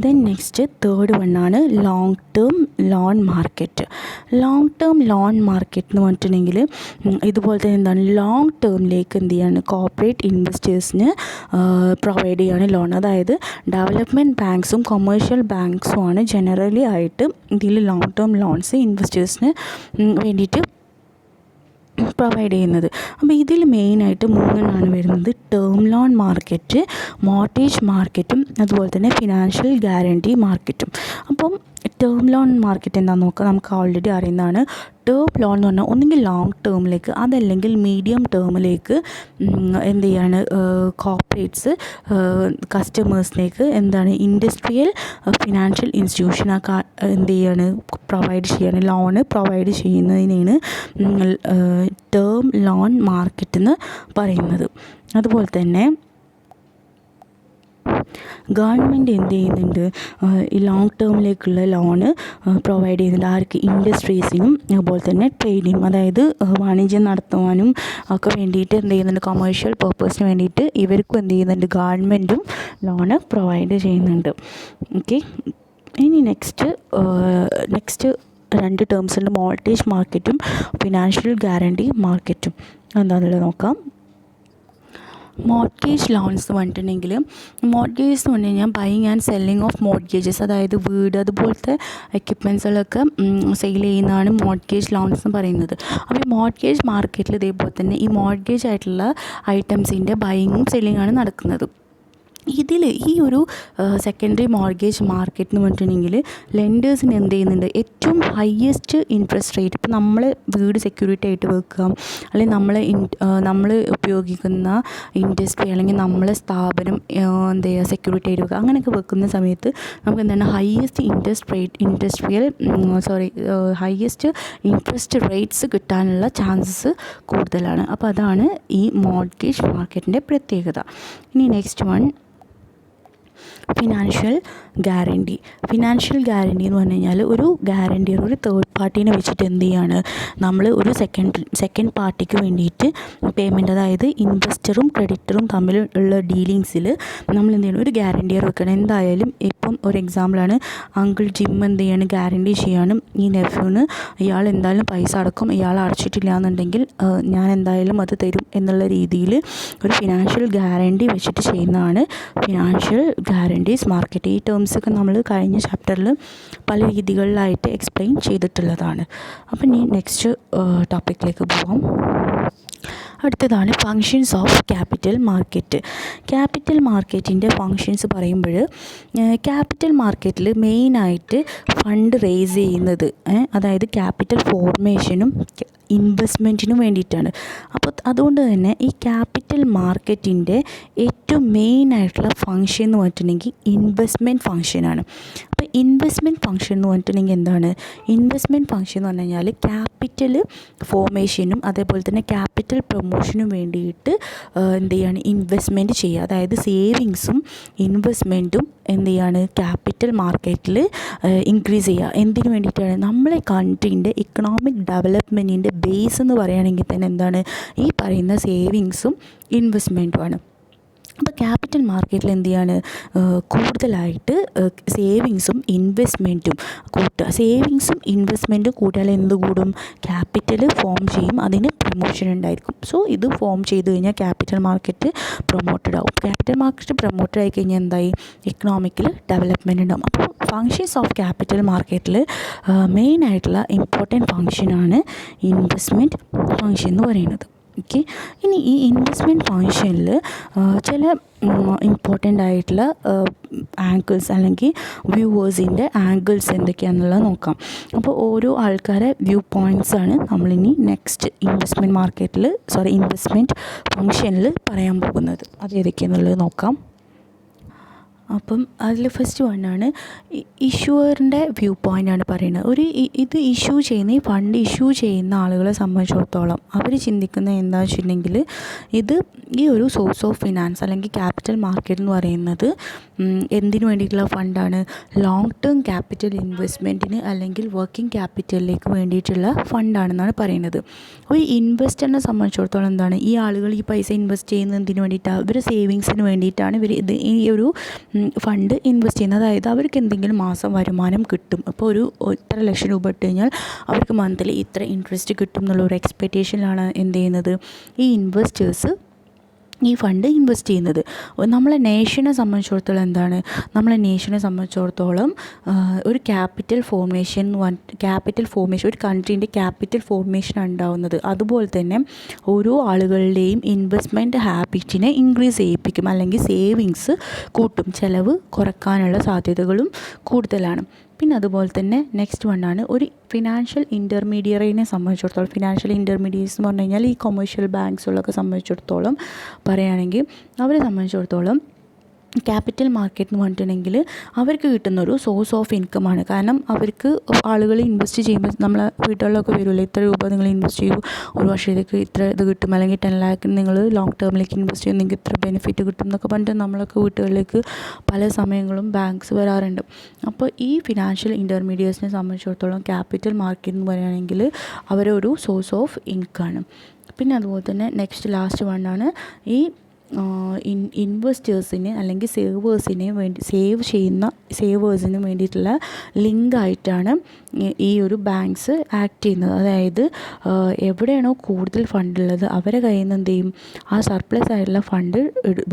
ദെൻ നെക്സ്റ്റ് തേർഡ് വണ്ണാണ് long term loan market. Long term loan market എന്ന് പറഞ്ഞിട്ടുണ്ടെങ്കിൽ ഇതുപോലെ തന്നെ എന്താണ്, ലോങ് ടേമിലേക്ക് എന്ത് ചെയ്യാണ്, കോർപ്പറേറ്റ് ഇൻവെസ്റ്റേഴ്സിന് പ്രൊവൈഡ് ചെയ്യാണ് ലോൺ. അതായത് ഡെവലപ്മെൻറ്റ് ബാങ്ക്സും കൊമേഴ്ഷ്യൽ ബാങ്ക്സും ആണ് ജനറലി ആയിട്ട് ഇതിൽ ലോങ് ടേം ലോൺസ് ഇൻവെസ്റ്റേഴ്സിന് വേണ്ടിയിട്ട് പ്രൊവൈഡ് ചെയ്യുന്നത്. അപ്പോൾ ഇതിൽ മെയിനായിട്ട് മൂന്നെണ്ണമാണ് വരുന്നത്: ടേം ലോൺ മാർക്കറ്റ്, മോർട്ടേജ് മാർക്കറ്റും, അതുപോലെ തന്നെ ഫിനാൻഷ്യൽ ഗ്യാരണ്ടി മാർക്കറ്റും. അപ്പം ടേം ലോൺ മാർക്കറ്റ് എന്താണെന്ന് നോക്കുക. നമുക്ക് ഓൾറെഡി അറിയുന്നതാണ്. ടേം ലോൺ എന്ന് പറഞ്ഞാൽ ഒന്നുകിൽ ലോങ് ടേമിലേക്ക്, അതല്ലെങ്കിൽ മീഡിയം ടേമിലേക്ക് എന്ത് ചെയ്യാണ്, കോർപ്പറേറ്റ്സ് കസ്റ്റമേഴ്സിലേക്ക് എന്താണ്, ഇൻഡസ്ട്രിയൽ ഫിനാൻഷ്യൽ ഇൻസ്റ്റിറ്റ്യൂഷനൊക്കെ എന്ത് ചെയ്യാണ്, പ്രൊവൈഡ് ചെയ്യാണ്, ലോണ് പ്രൊവൈഡ് ചെയ്യുന്നതിനാണ് ടേം ലോൺ മാർക്കറ്റ് എന്ന് പറയുന്നത്. അതുപോലെ തന്നെ ഗവൺമെൻറ് എന്ത് ചെയ്യുന്നുണ്ട്, ഈ ലോങ് ടേമിലേക്കുള്ള ലോണ് പ്രൊവൈഡ് ചെയ്യുന്നുണ്ട്. ആർക്ക്? ഇൻഡസ്ട്രീസിനും അതുപോലെ തന്നെ ട്രേഡിനും, അതായത് വാണിജ്യം നടത്തുവാനും ഒക്കെ വേണ്ടിയിട്ട് എന്ത് ചെയ്യുന്നുണ്ട്, കൊമേഴ്ഷ്യൽ പർപ്പസിന് വേണ്ടിയിട്ട് ഇവർക്കും എന്ത് ചെയ്യുന്നുണ്ട്, ഗവൺമെൻറ്റും ലോണ് പ്രൊവൈഡ് ചെയ്യുന്നുണ്ട്. ഓക്കെ. ഇനി നെക്സ്റ്റ് രണ്ട് ടേംസ് ഉണ്ട്: മോർട്ടേജ് മാർക്കറ്റും ഫിനാൻഷ്യൽ ഗ്യാരണ്ടി മാർക്കറ്റും. എന്താണെന്നുള്ളത് നോക്കാം. മോർട്ട്ഗേജ് ലോൺസ് എന്ന് പറഞ്ഞിട്ടുണ്ടെങ്കിൽ, മോർട്ട്ഗേജ് എന്ന് പറഞ്ഞു കഴിഞ്ഞാൽ ബൈയിങ് ആൻഡ് സെല്ലിങ് ഓഫ് മോർട്ട്ഗേജസ്, അതായത് വീട് അതുപോലത്തെ എക്യുപ്മെൻറ്റ്സുകളൊക്കെ സെയിൽ ചെയ്യുന്നതാണ് മോർട്ട്ഗേജ് ലോൺസ് എന്ന് പറയുന്നത്. അപ്പോൾ ഈ മോർട്ട്ഗേജ് മാർക്കറ്റിൽ ഇതേപോലെ തന്നെ ഈ മോർട്ട്ഗേജ് ആയിട്ടുള്ള ഐറ്റംസിൻ്റെ ബൈയിങ്ങും സെല്ലിങ്ങാണ് നടക്കുന്നത്. ഇതിൽ ഈ ഒരു സെക്കൻഡറി മോർഗേജ് മാർക്കറ്റ് എന്ന് പറഞ്ഞിട്ടുണ്ടെങ്കിൽ ലെൻഡേഴ്സിന് എന്ത് ചെയ്യുന്നുണ്ട്, ഏറ്റവും ഹയസ്റ്റ് ഇൻട്രസ്റ്റ് റേറ്റ്, ഇപ്പോൾ നമ്മൾ വീട് സെക്യൂരിറ്റി ആയിട്ട് വെക്കുക, അല്ലെങ്കിൽ നമ്മൾ ഉപയോഗിക്കുന്ന ഇൻഡസ്ട്രി അല്ലെങ്കിൽ നമ്മളെ സ്ഥാപനം എന്ത് ചെയ്യുക, സെക്യൂരിറ്റി ആയിട്ട് വെക്കുക, അങ്ങനെയൊക്കെ വെക്കുന്ന സമയത്ത് നമുക്ക് എന്താണ്, ഹയസ്റ്റ് ഹയസ്റ്റ് ഇൻട്രസ്റ്റ് റേറ്റ്സ് കിട്ടാനുള്ള ചാൻസസ് കൂടുതലാണ്. അപ്പോൾ അതാണ് ഈ മോർഗേജ് മാർക്കറ്റിൻ്റെ പ്രത്യേകത. ഇനി നെക്സ്റ്റ് വൺ, ഫിനാൻഷ്യൽ ഗ്യാരണ്ടി എന്ന് പറഞ്ഞു കഴിഞ്ഞാൽ ഒരു ഗ്യാരണ്ടിയർ, ഒരു തേർഡ് പാർട്ടീനെ വെച്ചിട്ട് എന്ത് ചെയ്യാണ്, നമ്മൾ ഒരു സെക്കൻഡ് പാർട്ടിക്ക് വേണ്ടിയിട്ട് പേയ്മെൻറ്റ്, അതായത് ഇൻവെസ്റ്ററും ക്രെഡിറ്ററും തമ്മിൽ ഉള്ള ഡീലിങ്സിൽ നമ്മൾ എന്ത് ചെയ്യണം, ഒരു ഗ്യാരണ്ടിയർ വെക്കണം. എന്തായാലും ഇപ്പം ഒരു എക്സാമ്പിളാണ്, അങ്കിൾ ജിം എന്ത് ചെയ്യാണ്, ഗ്യാരണ്ടി ചെയ്യാനും ഈ നെഫ്യൂന് ഇയാൾ എന്തായാലും പൈസ അടക്കും, ഇയാൾ അടച്ചിട്ടില്ല എന്നുണ്ടെങ്കിൽ ഞാൻ എന്തായാലും അത് തരും എന്നുള്ള രീതിയിൽ ഒരു ഫിനാൻഷ്യൽ ഗ്യാരണ്ടി വെച്ചിട്ട് ചെയ്യുന്നതാണ് ഫിനാൻഷ്യൽ ഗ്യാരണ്ടീസ് മാർക്കറ്റ്. ഈ ടേംസൊക്കെ നമ്മൾ കഴിഞ്ഞ ചാപ്റ്ററിൽ പല രീതികളിലായിട്ട് എക്സ്പ്ലെയിൻ ചെയ്തിട്ടുള്ളതാണ്. അപ്പം ഇനി നെക്സ്റ്റ് ടോപ്പിക്കിലേക്ക് പോവാം. അടുത്തതാണ് functions of capital market. Capital മാർക്കറ്റിൻ്റെ ഫങ്ഷൻസ് പറയുമ്പോൾ, ക്യാപിറ്റൽ മാർക്കറ്റിൽ മെയിനായിട്ട് ഫണ്ട് റേസ് ചെയ്യുന്നത്, അതായത് ക്യാപിറ്റൽ ഫോർമേഷനും ഇൻവെസ്റ്റ്മെൻറ്റിനും വേണ്ടിയിട്ടാണ്. അപ്പോൾ അതുകൊണ്ട് തന്നെ ഈ ക്യാപിറ്റൽ മാർക്കറ്റിൻ്റെ ഏറ്റവും മെയിനായിട്ടുള്ള ഫങ്ഷൻ എന്ന് പറഞ്ഞിട്ടുണ്ടെങ്കിൽ ഇൻവെസ്റ്റ്മെൻറ്റ് ഫങ്ഷനാണ്. അപ്പോൾ ഇൻവെസ്റ്റ്മെൻറ്റ് ഫങ്ഷൻ എന്ന് പറഞ്ഞിട്ടുണ്ടെങ്കിൽ എന്താണ്, ഇൻവെസ്റ്റ്മെൻറ്റ് ഫങ്ഷൻ എന്ന് പറഞ്ഞു കഴിഞ്ഞാൽ ക്യാപിറ്റൽ ഫോർമേഷനും അതേപോലെ തന്നെ ക്യാപിറ്റൽ പ്രൊമോഷനും വേണ്ടിയിട്ട് എന്ത് ചെയ്യാണ്, ഇൻവെസ്റ്റ്മെൻറ്റ് ചെയ്യുക. അതായത് സേവിങ്സും ഇൻവെസ്റ്റ്മെൻറ്റും എന്ത് ചെയ്യാണ്, ക്യാപിറ്റൽ മാർക്കറ്റിൽ ഇൻക്രീസ് ചെയ്യുക. എന്തിനു വേണ്ടിയിട്ടാണ്, നമ്മളെ കൺട്രീൻ്റെ ഇക്കണോമിക് ഡെവലപ്മെൻറ്റിൻ്റെ ബേസ് എന്ന് പറയുകയാണെങ്കിൽ തന്നെ എന്താണ്, ഈ പറയുന്ന സേവിങ്സും ഇൻവെസ്റ്റ്മെൻറ്റുമാണ്. അപ്പോൾ ക്യാപിറ്റൽ മാർക്കറ്റിൽ എന്ത് ചെയ്യാണ്, കൂടുതലായിട്ട് സേവിങ്സും ഇൻവെസ്റ്റ്മെൻറ്റും കൂട്ടുക. സേവിങ്സും ഇൻവെസ്റ്റ്മെൻറ്റും കൂട്ടിയാൽ എന്ത് കൂടും, ക്യാപിറ്റൽ ഫോം ചെയ്യും, അതിന് പ്രൊമോഷൻ ഉണ്ടായിരിക്കും. സോ ഇത് ഫോം ചെയ്ത് കഴിഞ്ഞാൽ ക്യാപിറ്റൽ മാർക്കറ്റ് പ്രൊമോട്ടഡ് ആവും. ക്യാപിറ്റൽ മാർക്കറ്റ് പ്രൊമോട്ടഡ് ആയി കഴിഞ്ഞാൽ എന്തായി, എക്കണോമിക്കൽ ഡെവലപ്മെൻറ്റ് ഉണ്ടാവും. അപ്പോൾ ഫങ്ഷൻസ് ഓഫ് ക്യാപിറ്റൽ മാർക്കറ്റിൽ മെയിനായിട്ടുള്ള ഇമ്പോർട്ടൻറ്റ് ഫങ്ഷനാണ് ഇൻവെസ്റ്റ്മെൻറ്റ് ഫങ്ഷൻ എന്ന് പറയുന്നത്. ഓക്കെ. ഇനി ഈ ഇൻവെസ്റ്റ്മെൻറ്റ് ഫങ്ഷനിൽ ചില ഇമ്പോർട്ടൻ്റ് ആയിട്ടുള്ള ആംഗിൾസ് അല്ലെങ്കിൽ വ്യൂവേഴ്സിൻ്റെ ആംഗിൾസ് എന്തൊക്കെയാണെന്നുള്ളത് നോക്കാം. അപ്പോൾ ഓരോ ആൾക്കാരെ വ്യൂ പോയിൻറ്റ്സാണ് നമ്മളിനി നെക്സ്റ്റ് ഇൻവെസ്റ്റ്മെൻറ്റ് ഫങ്ഷനിൽ പറയാൻ പോകുന്നത്. അത് ഏതൊക്കെയാണെന്നുള്ളത് നോക്കാം. അപ്പം അതിൽ ഫസ്റ്റ് വണ്ണാണ് ഇഷ്യൂവറിൻ്റെ വ്യൂ പോയിൻ്റാണ് പറയുന്നത്. ഇത് ഇഷ്യൂ ചെയ്യുന്ന ഈ ഫണ്ട് ഇഷ്യൂ ചെയ്യുന്ന ആളുകളെ സംബന്ധിച്ചിടത്തോളം അവർ ചിന്തിക്കുന്നത് എന്താ വെച്ചിട്ടുണ്ടെങ്കിൽ ഈ ഒരു സോഴ്സ് ഓഫ് ഫിനാൻസ് അല്ലെങ്കിൽ ക്യാപിറ്റൽ മാർക്കറ്റ് എന്ന് പറയുന്നത് എന്തിനു വേണ്ടിയിട്ടുള്ള ഫണ്ടാണ്? ലോങ് ടേം ക്യാപിറ്റൽ ഇൻവെസ്റ്റ്മെൻറ്റിന് അല്ലെങ്കിൽ വർക്കിംഗ് ക്യാപിറ്റലിലേക്ക് വേണ്ടിയിട്ടുള്ള ഫണ്ടാണെന്നാണ് പറയുന്നത്. ഒരു ഇൻവെസ്റ്ററിനെ സംബന്ധിച്ചിടത്തോളം എന്താണ്, ഈ ആളുകൾ ഈ പൈസ ഇൻവെസ്റ്റ് ചെയ്യുന്നതിന് വേണ്ടിയിട്ടാണ്, ഇവർ സേവിങ്സിന് വേണ്ടിയിട്ടാണ് ഈ ഒരു ഫണ്ട് ഇൻവെസ്റ്റ് ചെയ്യുന്നത്. അതായത് അവർക്ക് എന്തെങ്കിലും മാസം വരുമാനം കിട്ടും. അപ്പോൾ ഇത്ര ലക്ഷം രൂപ ഇട്ട് കഴിഞ്ഞാൽ അവർക്ക് മന്ത്ലി ഇത്ര ഇൻട്രസ്റ്റ് കിട്ടും എന്നുള്ള ഒരു എക്സ്പെക്റ്റേഷനിലാണ് എന്ത് ചെയ്യുന്നത്, ഈ ഇൻവെസ്റ്റേഴ്സ് ഈ ഫണ്ട് ഇൻവെസ്റ്റ് ചെയ്യുന്നത്. നമ്മളെ നേഷനെ സംബന്ധിച്ചിടത്തോളം എന്താണ്, ഒരു ക്യാപിറ്റൽ ഫോർമേഷൻ ഒരു കൺട്രീൻ്റെ ക്യാപിറ്റൽ ഫോർമേഷൻ ഉണ്ടാവുന്നത്. അതുപോലെ തന്നെ ഓരോ ആളുകളുടെയും ഇൻവെസ്റ്റ്മെൻറ്റ് ഹാബിറ്റിനെ ഇൻക്രീസ് ചെയ്യിപ്പിക്കും, അല്ലെങ്കിൽ സേവിങ്സ് കൂട്ടും, ചിലവ് കുറക്കാനുള്ള സാധ്യതകളും കൂടുതലാണ്. പിന്നെ അതുപോലെ തന്നെ നെക്സ്റ്റ് വണ്ണാണ് ഒരു ഫിനാൻഷ്യൽ ഇൻ്റർമീഡിയറിനെ സംബന്ധിച്ചിടത്തോളം. ഫിനാൻഷ്യൽ ഇൻ്റർമീഡിയറ്റ്സ് എന്ന് പറഞ്ഞു കഴിഞ്ഞാൽ ഈ കൊമേഴ്ഷ്യൽ ബാങ്ക്സുകളൊക്കെ സംബന്ധിച്ചിടത്തോളം പറയുകയാണെങ്കിൽ അവരെ സംബന്ധിച്ചിടത്തോളം ക്യാപിറ്റൽ മാർക്കറ്റ് എന്ന് പറഞ്ഞിട്ടുണ്ടെങ്കിൽ അവർക്ക് കിട്ടുന്നൊരു സോഴ്സ് ഓഫ് ഇൻകമാണ്. കാരണം അവർക്ക് ആളുകൾ ഇൻവെസ്റ്റ് ചെയ്യുമ്പോൾ നമ്മളെ വീട്ടുകളിലൊക്കെ വരുമല്ലോ, ഇത്ര രൂപ നിങ്ങൾ ഇൻവെസ്റ്റ് ചെയ്യൂ, ഒരു വർഷത്തേക്ക് ഇത്ര ഇത് കിട്ടും, അല്ലെങ്കിൽ 10 lakh നിങ്ങൾ ലോങ് ടേമിലേക്ക് ഇൻവെസ്റ്റ് ചെയ്യും, നിങ്ങൾക്ക് ഇത്ര ബെനിഫിറ്റ് കിട്ടും എന്നൊക്കെ പറഞ്ഞിട്ട് നമ്മളൊക്കെ വീട്ടുകളിലേക്ക് പല സമയങ്ങളും ബാങ്ക്സ് വരാറുണ്ട്. അപ്പോൾ ഈ ഫിനാൻഷ്യൽ ഇൻ്റർമീഡിയറ്റ്സിനെ സംബന്ധിച്ചിടത്തോളം ക്യാപിറ്റൽ മാർക്കറ്റ് എന്ന് പറയുകയാണെങ്കിൽ അവരൊരു സോഴ്സ് ഓഫ് ഇൻകമാണ്. പിന്നെ അതുപോലെ തന്നെ നെക്സ്റ്റ് ലാസ്റ്റ് വണ്ണാണ് ഈ ഇൻവെസ്റ്റേഴ്സിന് അല്ലെങ്കിൽ സേവേഴ്സിന് വേണ്ടിയിട്ടുള്ള ലിങ്കായിട്ടാണ് ഈ ഒരു ബാങ്ക്സ് ആക്ട് ചെയ്യുന്നത്. അതായത് എവിടെയാണോ കൂടുതൽ ഫണ്ടുള്ളത് അവരെ കയ്യിൽ നിന്ന് എന്ത് ചെയ്യും, ആ സർപ്ലസ് ആയിട്ടുള്ള ഫണ്ട്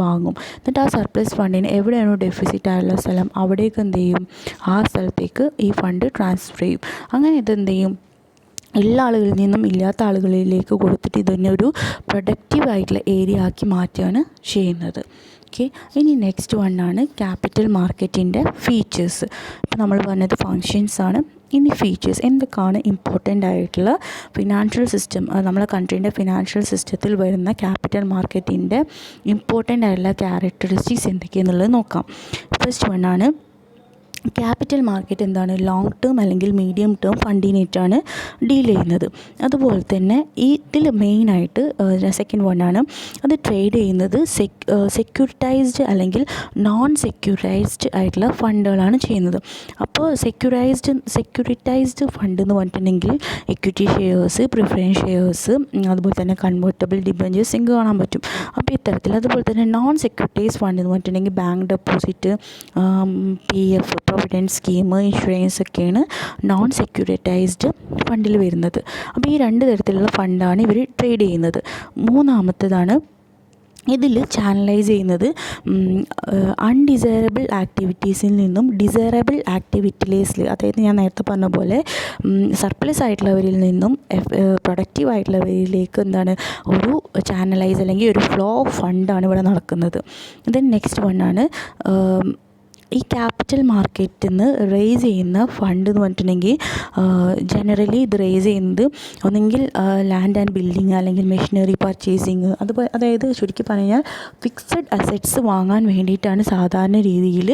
വാങ്ങും. എന്നിട്ട് ആ സർപ്ലസ് ഫണ്ടിന് എവിടെയാണോ ഡെഫിസിറ്റ് ആയിട്ടുള്ള സ്ഥലം അവിടേക്ക് എന്ത് ചെയ്യും, ആ സ്ഥലത്തേക്ക് ഈ ഫണ്ട് ട്രാൻസ്ഫർ ചെയ്യും. അങ്ങനെ ഇതെന്ത് ചെയ്യും, എല്ലാ ആളുകളിൽ നിന്നും ഇല്ലാത്ത ആളുകളിലേക്ക് കൊടുത്തിട്ട് ഇതിനെ ഒരു പ്രൊഡക്റ്റീവ് ആയിട്ടുള്ള ഏരിയ ആക്കി മാറ്റുകയാണ് ചെയ്യുന്നത്. ഓക്കെ, ഇനി നെക്സ്റ്റ് വണ്ണാണ് ക്യാപിറ്റൽ മാർക്കറ്റിൻ്റെ ഫീച്ചേഴ്സ്. ഇപ്പോൾ നമ്മൾ പറഞ്ഞത് ഫങ്ഷൻസാണ്. ഇനി ഫീച്ചേഴ്സ് എന്തൊക്കെയാണ് ഇമ്പോർട്ടൻ്റ് ആയിട്ടുള്ള ഫിനാൻഷ്യൽ സിസ്റ്റം, നമ്മളെ കൺട്രീൻ്റെ ഫിനാൻഷ്യൽ സിസ്റ്റത്തിൽ വരുന്ന ക്യാപിറ്റൽ മാർക്കറ്റിൻ്റെ ഇമ്പോർട്ടൻ്റ് ആയിട്ടുള്ള ക്യാരക്ടറിസ്റ്റിക്സ് എന്തൊക്കെയാണെന്നുള്ളത് നോക്കാം. ഫസ്റ്റ് വണ്ണാണ് ക്യാപിറ്റൽ മാർക്കറ്റ് എന്താണ്, ലോങ് ടേം അല്ലെങ്കിൽ മീഡിയം ടേം ഫണ്ടിനായിട്ടാണ് ഡീൽ ചെയ്യുന്നത്. അതുപോലെ തന്നെ ഇതിൽ മെയിനായിട്ട് സെക്കൻഡ് വണ്ണാണ് അത് ട്രേഡ് ചെയ്യുന്നത് സെക്യൂരിറ്റൈസ്ഡ് അല്ലെങ്കിൽ നോൺ സെക്യൂരിറ്റൈസ്ഡ് ആയിട്ടുള്ള ഫണ്ടുകളാണ് ചെയ്യുന്നത്. അപ്പോൾ സെക്യൂരിറ്റൈസ്ഡ് ഫണ്ട് എന്ന് പറഞ്ഞിട്ടുണ്ടെങ്കിൽ എക്വിറ്റി ഷെയർസ്, പ്രിഫറൻസ് ഷെയർസ്, അതുപോലെ തന്നെ കൺവേർട്ടബിൾ ഡിബഞ്ചേഴ്സ് ഇങ്ങ് കാണാൻ പറ്റും. അപ്പോൾ ഇത്തരത്തിൽ. അതുപോലെ തന്നെ നോൺ സെക്യൂരിറ്റൈസ്ഡ് ഫണ്ട് എന്ന് പറഞ്ഞിട്ടുണ്ടെങ്കിൽ bank deposit, PF provident scheme, insurance ഒക്കെയാണ് നോൺ സെക്യൂരിറ്റൈസ്ഡ് ഫണ്ടിൽ വരുന്നത്. അപ്പോൾ ഈ രണ്ട് തരത്തിലുള്ള ഫണ്ടാണ് ഇവർ ട്രേഡ് ചെയ്യുന്നത്. മൂന്നാമത്തേതാണ് ഇതിൽ ചാനലൈസ് ചെയ്യുന്നത് അൺഡിസൈറബിൾ ആക്ടിവിറ്റീസിൽ നിന്നും ഡിസൈറബിൾ ആക്ടിവിറ്റീസിൽ, അതായത് ഞാൻ നേരത്തെ പറഞ്ഞ പോലെ സർപ്ലസ് ആയിട്ടുള്ളവരിൽ നിന്നും പ്രൊഡക്റ്റീവ് ആയിട്ടുള്ളവരിലേക്ക് എന്താണ് ഒരു ചാനലൈസ് അല്ലെങ്കിൽ ഒരു ഫ്ലോ ഓഫ് ഫണ്ടാണ് ഇവിടെ നടക്കുന്നത്. ദെൻ നെക്സ്റ്റ് വണ്ണാണ് ഈ ക്യാപിറ്റൽ മാർക്കറ്റിൽ നിന്ന് റേസ് ചെയ്യുന്ന ഫണ്ട് എന്ന് പറഞ്ഞിട്ടുണ്ടെങ്കിൽ ജനറലി ഇത് റേസ് ചെയ്യുന്നത് ഒന്നെങ്കിൽ ലാൻഡ് ആൻഡ് ബിൽഡിങ് അല്ലെങ്കിൽ മെഷീനറി പർച്ചേസിങ്, അതായത് ചുരുക്കി പറഞ്ഞാൽ ഫിക്സഡ് അസറ്റ്സ് വാങ്ങാൻ വേണ്ടിയിട്ടാണ് സാധാരണ രീതിയിൽ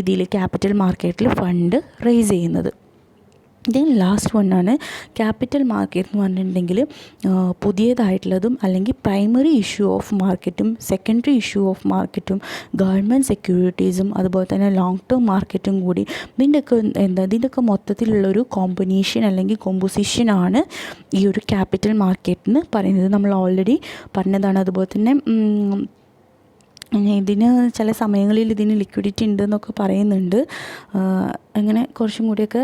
ഇതിൽ ക്യാപിറ്റൽ മാർക്കറ്റിൽ ഫണ്ട് റേസ് ചെയ്യുന്നത്. ദെൻ ലാസ്റ്റ് വണ്ണാണ് ക്യാപിറ്റൽ മാർക്കറ്റ് എന്ന് പറഞ്ഞിട്ടുണ്ടെങ്കിൽ പുതിയതായിട്ടുള്ളതും അല്ലെങ്കിൽ പ്രൈമറി ഇഷ്യൂ ഓഫ് മാർക്കറ്റും സെക്കൻഡറി ഇഷ്യൂ ഓഫ് മാർക്കറ്റും ഗവൺമെൻറ് സെക്യൂരിറ്റീസും അതുപോലെ തന്നെ ലോങ് ടേം മാർക്കറ്റും കൂടി ഇതിൻ്റെയൊക്കെ മൊത്തത്തിലുള്ളൊരു കോമ്പിനേഷൻ അല്ലെങ്കിൽ കോമ്പോസിഷനാണ് ഈ ഒരു ക്യാപിറ്റൽ മാർക്കറ്റ് എന്ന് പറയുന്നത്. നമ്മൾ ഓൾറെഡി പറഞ്ഞതാണ്. അതുപോലെ തന്നെ ഇതിന് ചില സമയങ്ങളിൽ ഇതിന് ലിക്വിഡിറ്റി ഉണ്ട് എന്നൊക്കെ പറയുന്നുണ്ട്. അങ്ങനെ കുറച്ചും കൂടിയൊക്കെ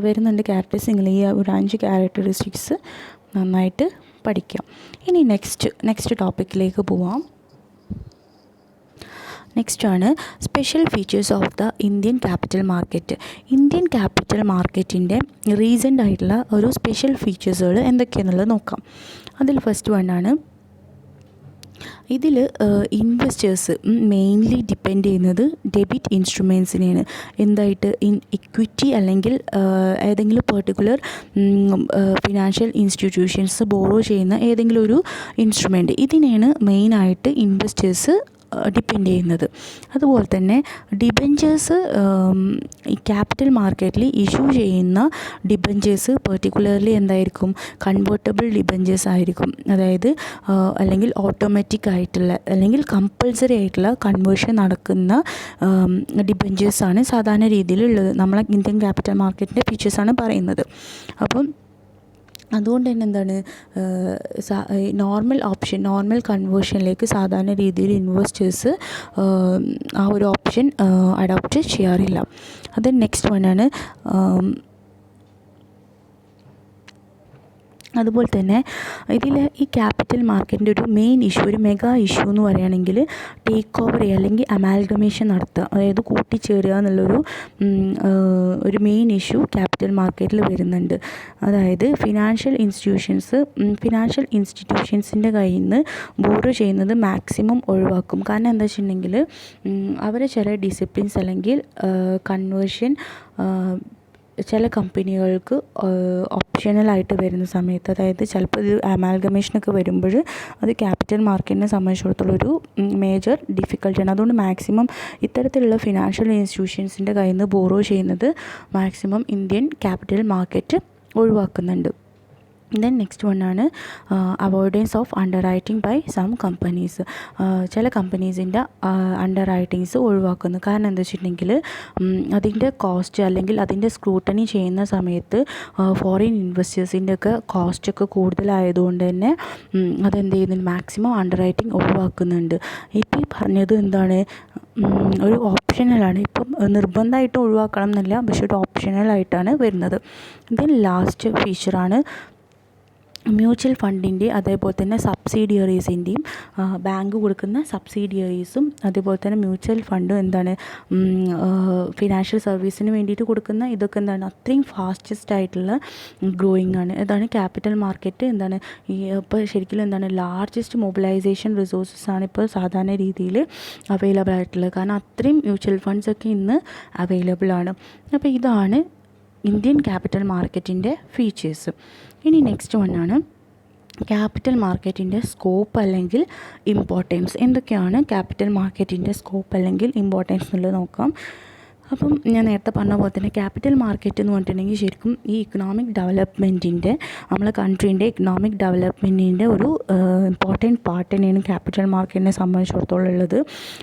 വരുന്നുണ്ട് ക്യാരക്ടറിസ്റ്റിക്സ്. ഈ ഒരു 5 ക്യാരക്ടറിസ്റ്റിക്സ് നന്നായിട്ട് പഠിക്കാം. ഇനി നെക്സ്റ്റ് ടോപ്പിക്കിലേക്ക് പോവാം. നെക്സ്റ്റാണ് special features of the Indian capital market. Indian capital മാർക്കറ്റിൻ്റെ റീസെൻ്റ് ആയിട്ടുള്ള ഒരു സ്പെഷ്യൽ ഫീച്ചേഴ്സുകൾ എന്തൊക്കെയാണെന്നുള്ളത് നോക്കാം. അതിൽ ഫസ്റ്റ് വണ്ണാണ് ഇതിൽ ഇൻവെസ്റ്റേഴ്സ് മെയിൻലി ഡിപ്പെൻഡ് ചെയ്യുന്നത് ഡെബിറ്റ് ഇൻസ്ട്രുമെൻസിനെയാണ്. എന്തായിട്ട് ഇക്വിറ്റി അല്ലെങ്കിൽ ഏതെങ്കിലും പെർട്ടിക്കുലർ ഫിനാൻഷ്യൽ ഇൻസ്റ്റിറ്റ്യൂഷൻസ് ബോറോ ചെയ്യുന്ന ഏതെങ്കിലും ഒരു ഇൻസ്ട്രുമെൻറ്റ്, ഇതിനെയാണ് മെയിനായിട്ട് ഇൻവെസ്റ്റേഴ്സ് ഡിപ്പെൻഡ് ചെയ്യുന്നത്. അതുപോലെ തന്നെ ഡിബഞ്ചേഴ്സ് ഈ ക്യാപിറ്റൽ മാർക്കറ്റിൽ ഇഷ്യൂ ചെയ്യുന്ന ഡിബഞ്ചേഴ്സ് പെർട്ടിക്കുലർലി എന്തായിരിക്കും, കൺവേർട്ടബിൾ ഡിബഞ്ചേഴ്സ് ആയിരിക്കും. അതായത് അല്ലെങ്കിൽ ഓട്ടോമാറ്റിക് ആയിട്ടുള്ള അല്ലെങ്കിൽ കമ്പൾസറി ആയിട്ടുള്ള കൺവേർഷൻ നടക്കുന്ന ഡിബഞ്ചേഴ്സാണ് സാധാരണ രീതിയിലുള്ളത്. നമ്മളെ ഇന്ത്യൻ ക്യാപിറ്റൽ മാർക്കറ്റിൻ്റെ ഫീച്ചേഴ്സാണ് പറയുന്നത്. അപ്പം അതുകൊണ്ട് തന്നെ എന്താണ്, നോർമൽ കൺവേർഷനിലേക്ക് സാധാരണ രീതിയിൽ ഇൻവെസ്റ്റേഴ്സ് ആ ഒരു ഓപ്ഷൻ അഡോപ്റ്റ് ചെയ്യാറില്ല. അത് നെക്സ്റ്റ് വണ്ണാണ്. അതുപോലെ തന്നെ ഇതിൽ ഈ ക്യാപിറ്റൽ മാർക്കറ്റിൻ്റെ ഒരു മെയിൻ ഇഷ്യൂ, ഒരു മെഗാ ഇഷ്യൂ എന്ന് പറയുകയാണെങ്കിൽ ടേക്ക് ഓവർ ചെയ്യുക അല്ലെങ്കിൽ അമാൽഗമേഷൻ നടത്തുക, അതായത് കൂട്ടിച്ചേരുക എന്നുള്ളൊരു ഒരു മെയിൻ ഇഷ്യൂ ക്യാപിറ്റൽ മാർക്കറ്റിൽ വരുന്നുണ്ട്. അതായത് ഫിനാൻഷ്യൽ ഇൻസ്റ്റിറ്റ്യൂഷൻസിൻ്റെ കയ്യിൽ നിന്ന് ബോറോ ചെയ്യുന്നത് മാക്സിമം ഒഴിവാക്കും. കാരണം എന്താ വെച്ചിട്ടുണ്ടെങ്കിൽ അവരെ ചില ഡിസിപ്ലിൻസ് അല്ലെങ്കിൽ കൺവേർഷൻ ചില കമ്പനികൾക്ക് ഓപ്ഷണലായിട്ട് വരുന്ന സമയത്ത്, അതായത് ചിലപ്പോൾ ഇത് അമാൽഗമേഷനൊക്കെ വരുമ്പോൾ അത് ക്യാപിറ്റൽ മാർക്കറ്റിനെ സംബന്ധിച്ചിടത്തോളൊരു മേജർ ഡിഫിക്കൽട്ടിയാണ്. അതുകൊണ്ട് മാക്സിമം ഇത്തരത്തിലുള്ള ഫിനാൻഷ്യൽ ഇൻസ്റ്റിറ്റ്യൂഷൻസിൻ്റെ കയ്യിൽ നിന്ന് ബോറോ ചെയ്യുന്നത് മാക്സിമം ഇന്ത്യൻ ക്യാപിറ്റൽ മാർക്കറ്റ് ഒഴിവാക്കുന്നുണ്ട്. ദെൻ നെക്സ്റ്റ് വണ്ണാണ് avoidance of underwriting by some companies. ചില കമ്പനീസിൻ്റെ അണ്ടർ റൈറ്റിങ്സ് ഒഴിവാക്കുന്നു. കാരണം എന്താ വെച്ചിട്ടുണ്ടെങ്കിൽ അതിൻ്റെ കോസ്റ്റ് അല്ലെങ്കിൽ അതിൻ്റെ സ്ക്രൂട്ടണി ചെയ്യുന്ന സമയത്ത് ഫോറിൻ ഇൻവെസ്റ്റേഴ്സിൻ്റെ ഒക്കെ കോസ്റ്റൊക്കെ കൂടുതലായതുകൊണ്ട് തന്നെ അതെന്ത് ചെയ്യുന്നുണ്ട്, മാക്സിമം അണ്ടർ റൈറ്റിംഗ് ഒഴിവാക്കുന്നുണ്ട്. ഇപ്പം ഈ പറഞ്ഞത് എന്താണ്, ഒരു ഓപ്ഷണലാണ്. ഇപ്പം നിർബന്ധമായിട്ട് ഒഴിവാക്കണം എന്നല്ല, പക്ഷെ ഒരു ഓപ്ഷണലായിട്ടാണ് വരുന്നത്. ദെൻ ലാസ്റ്റ് ഫീച്ചറാണ് മ്യൂച്വൽ ഫണ്ടിൻ്റെ അതേപോലെ തന്നെ സബ്സിഡിയറീസിൻ്റെയും ബാങ്ക് കൊടുക്കുന്ന സബ്സിഡിയറീസും അതേപോലെ തന്നെ മ്യൂച്വൽ ഫണ്ടും എന്താണ് ഫിനാൻഷ്യൽ സർവീസിന് വേണ്ടിയിട്ട് കൊടുക്കുന്ന ഇതൊക്കെ എന്താണ് അത്രയും ഫാസ്റ്റസ്റ്റ് ആയിട്ടുള്ള ഗ്രോയിങ് ആണ്. അതാണ് ക്യാപിറ്റൽ മാർക്കറ്റ് എന്താണ് ഇപ്പോൾ ശരിക്കും എന്താണ് ലാർജസ്റ്റ് മൊബിലൈസേഷൻ റിസോഴ്സസ് ആണ് ഇപ്പോൾ സാധാരണ രീതിയിൽ അവൈലബിൾ ആയിട്ടുള്ളത്. കാരണം അത്രയും മ്യൂച്വൽ ഫണ്ട്സൊക്കെ ഇന്ന് അവൈലബിൾ ആണ്. അപ്പോൾ ഇതാണ് ഇന്ത്യൻ ക്യാപിറ്റൽ മാർക്കറ്റിൻ്റെ ഫീച്ചേഴ്സ്. ഇനി നെക്സ്റ്റ് വണ്ണാണ് ക്യാപിറ്റൽ മാർക്കറ്റിൻ്റെ സ്കോപ്പ് അല്ലെങ്കിൽ ഇമ്പോർട്ടൻസ്. എന്തൊക്കെയാണ് ക്യാപിറ്റൽ മാർക്കറ്റിൻ്റെ സ്കോപ്പ് അല്ലെങ്കിൽ ഇമ്പോർട്ടൻസ് എന്നുള്ളത് നോക്കാം. അപ്പം ഞാൻ നേരത്തെ പറഞ്ഞ പോലെ തന്നെ ക്യാപിറ്റൽ മാർക്കറ്റ് എന്ന് പറഞ്ഞിട്ടുണ്ടെങ്കിൽ ശരിക്കും ഈ ഇക്കണോമിക് ഡെവലപ്മെൻറ്റിൻ്റെ നമ്മളെ കൺട്രീൻ്റെ ഇക്കണോമിക് ഡെവലപ്മെൻറ്റിൻ്റെ ഒരു ഇമ്പോർട്ടൻറ്റ് പാർട്ട് തന്നെയാണ് ക്യാപിറ്റൽ മാർക്കറ്റിനെ സംബന്ധിച്ചിടത്തോളം ഉള്ളത്.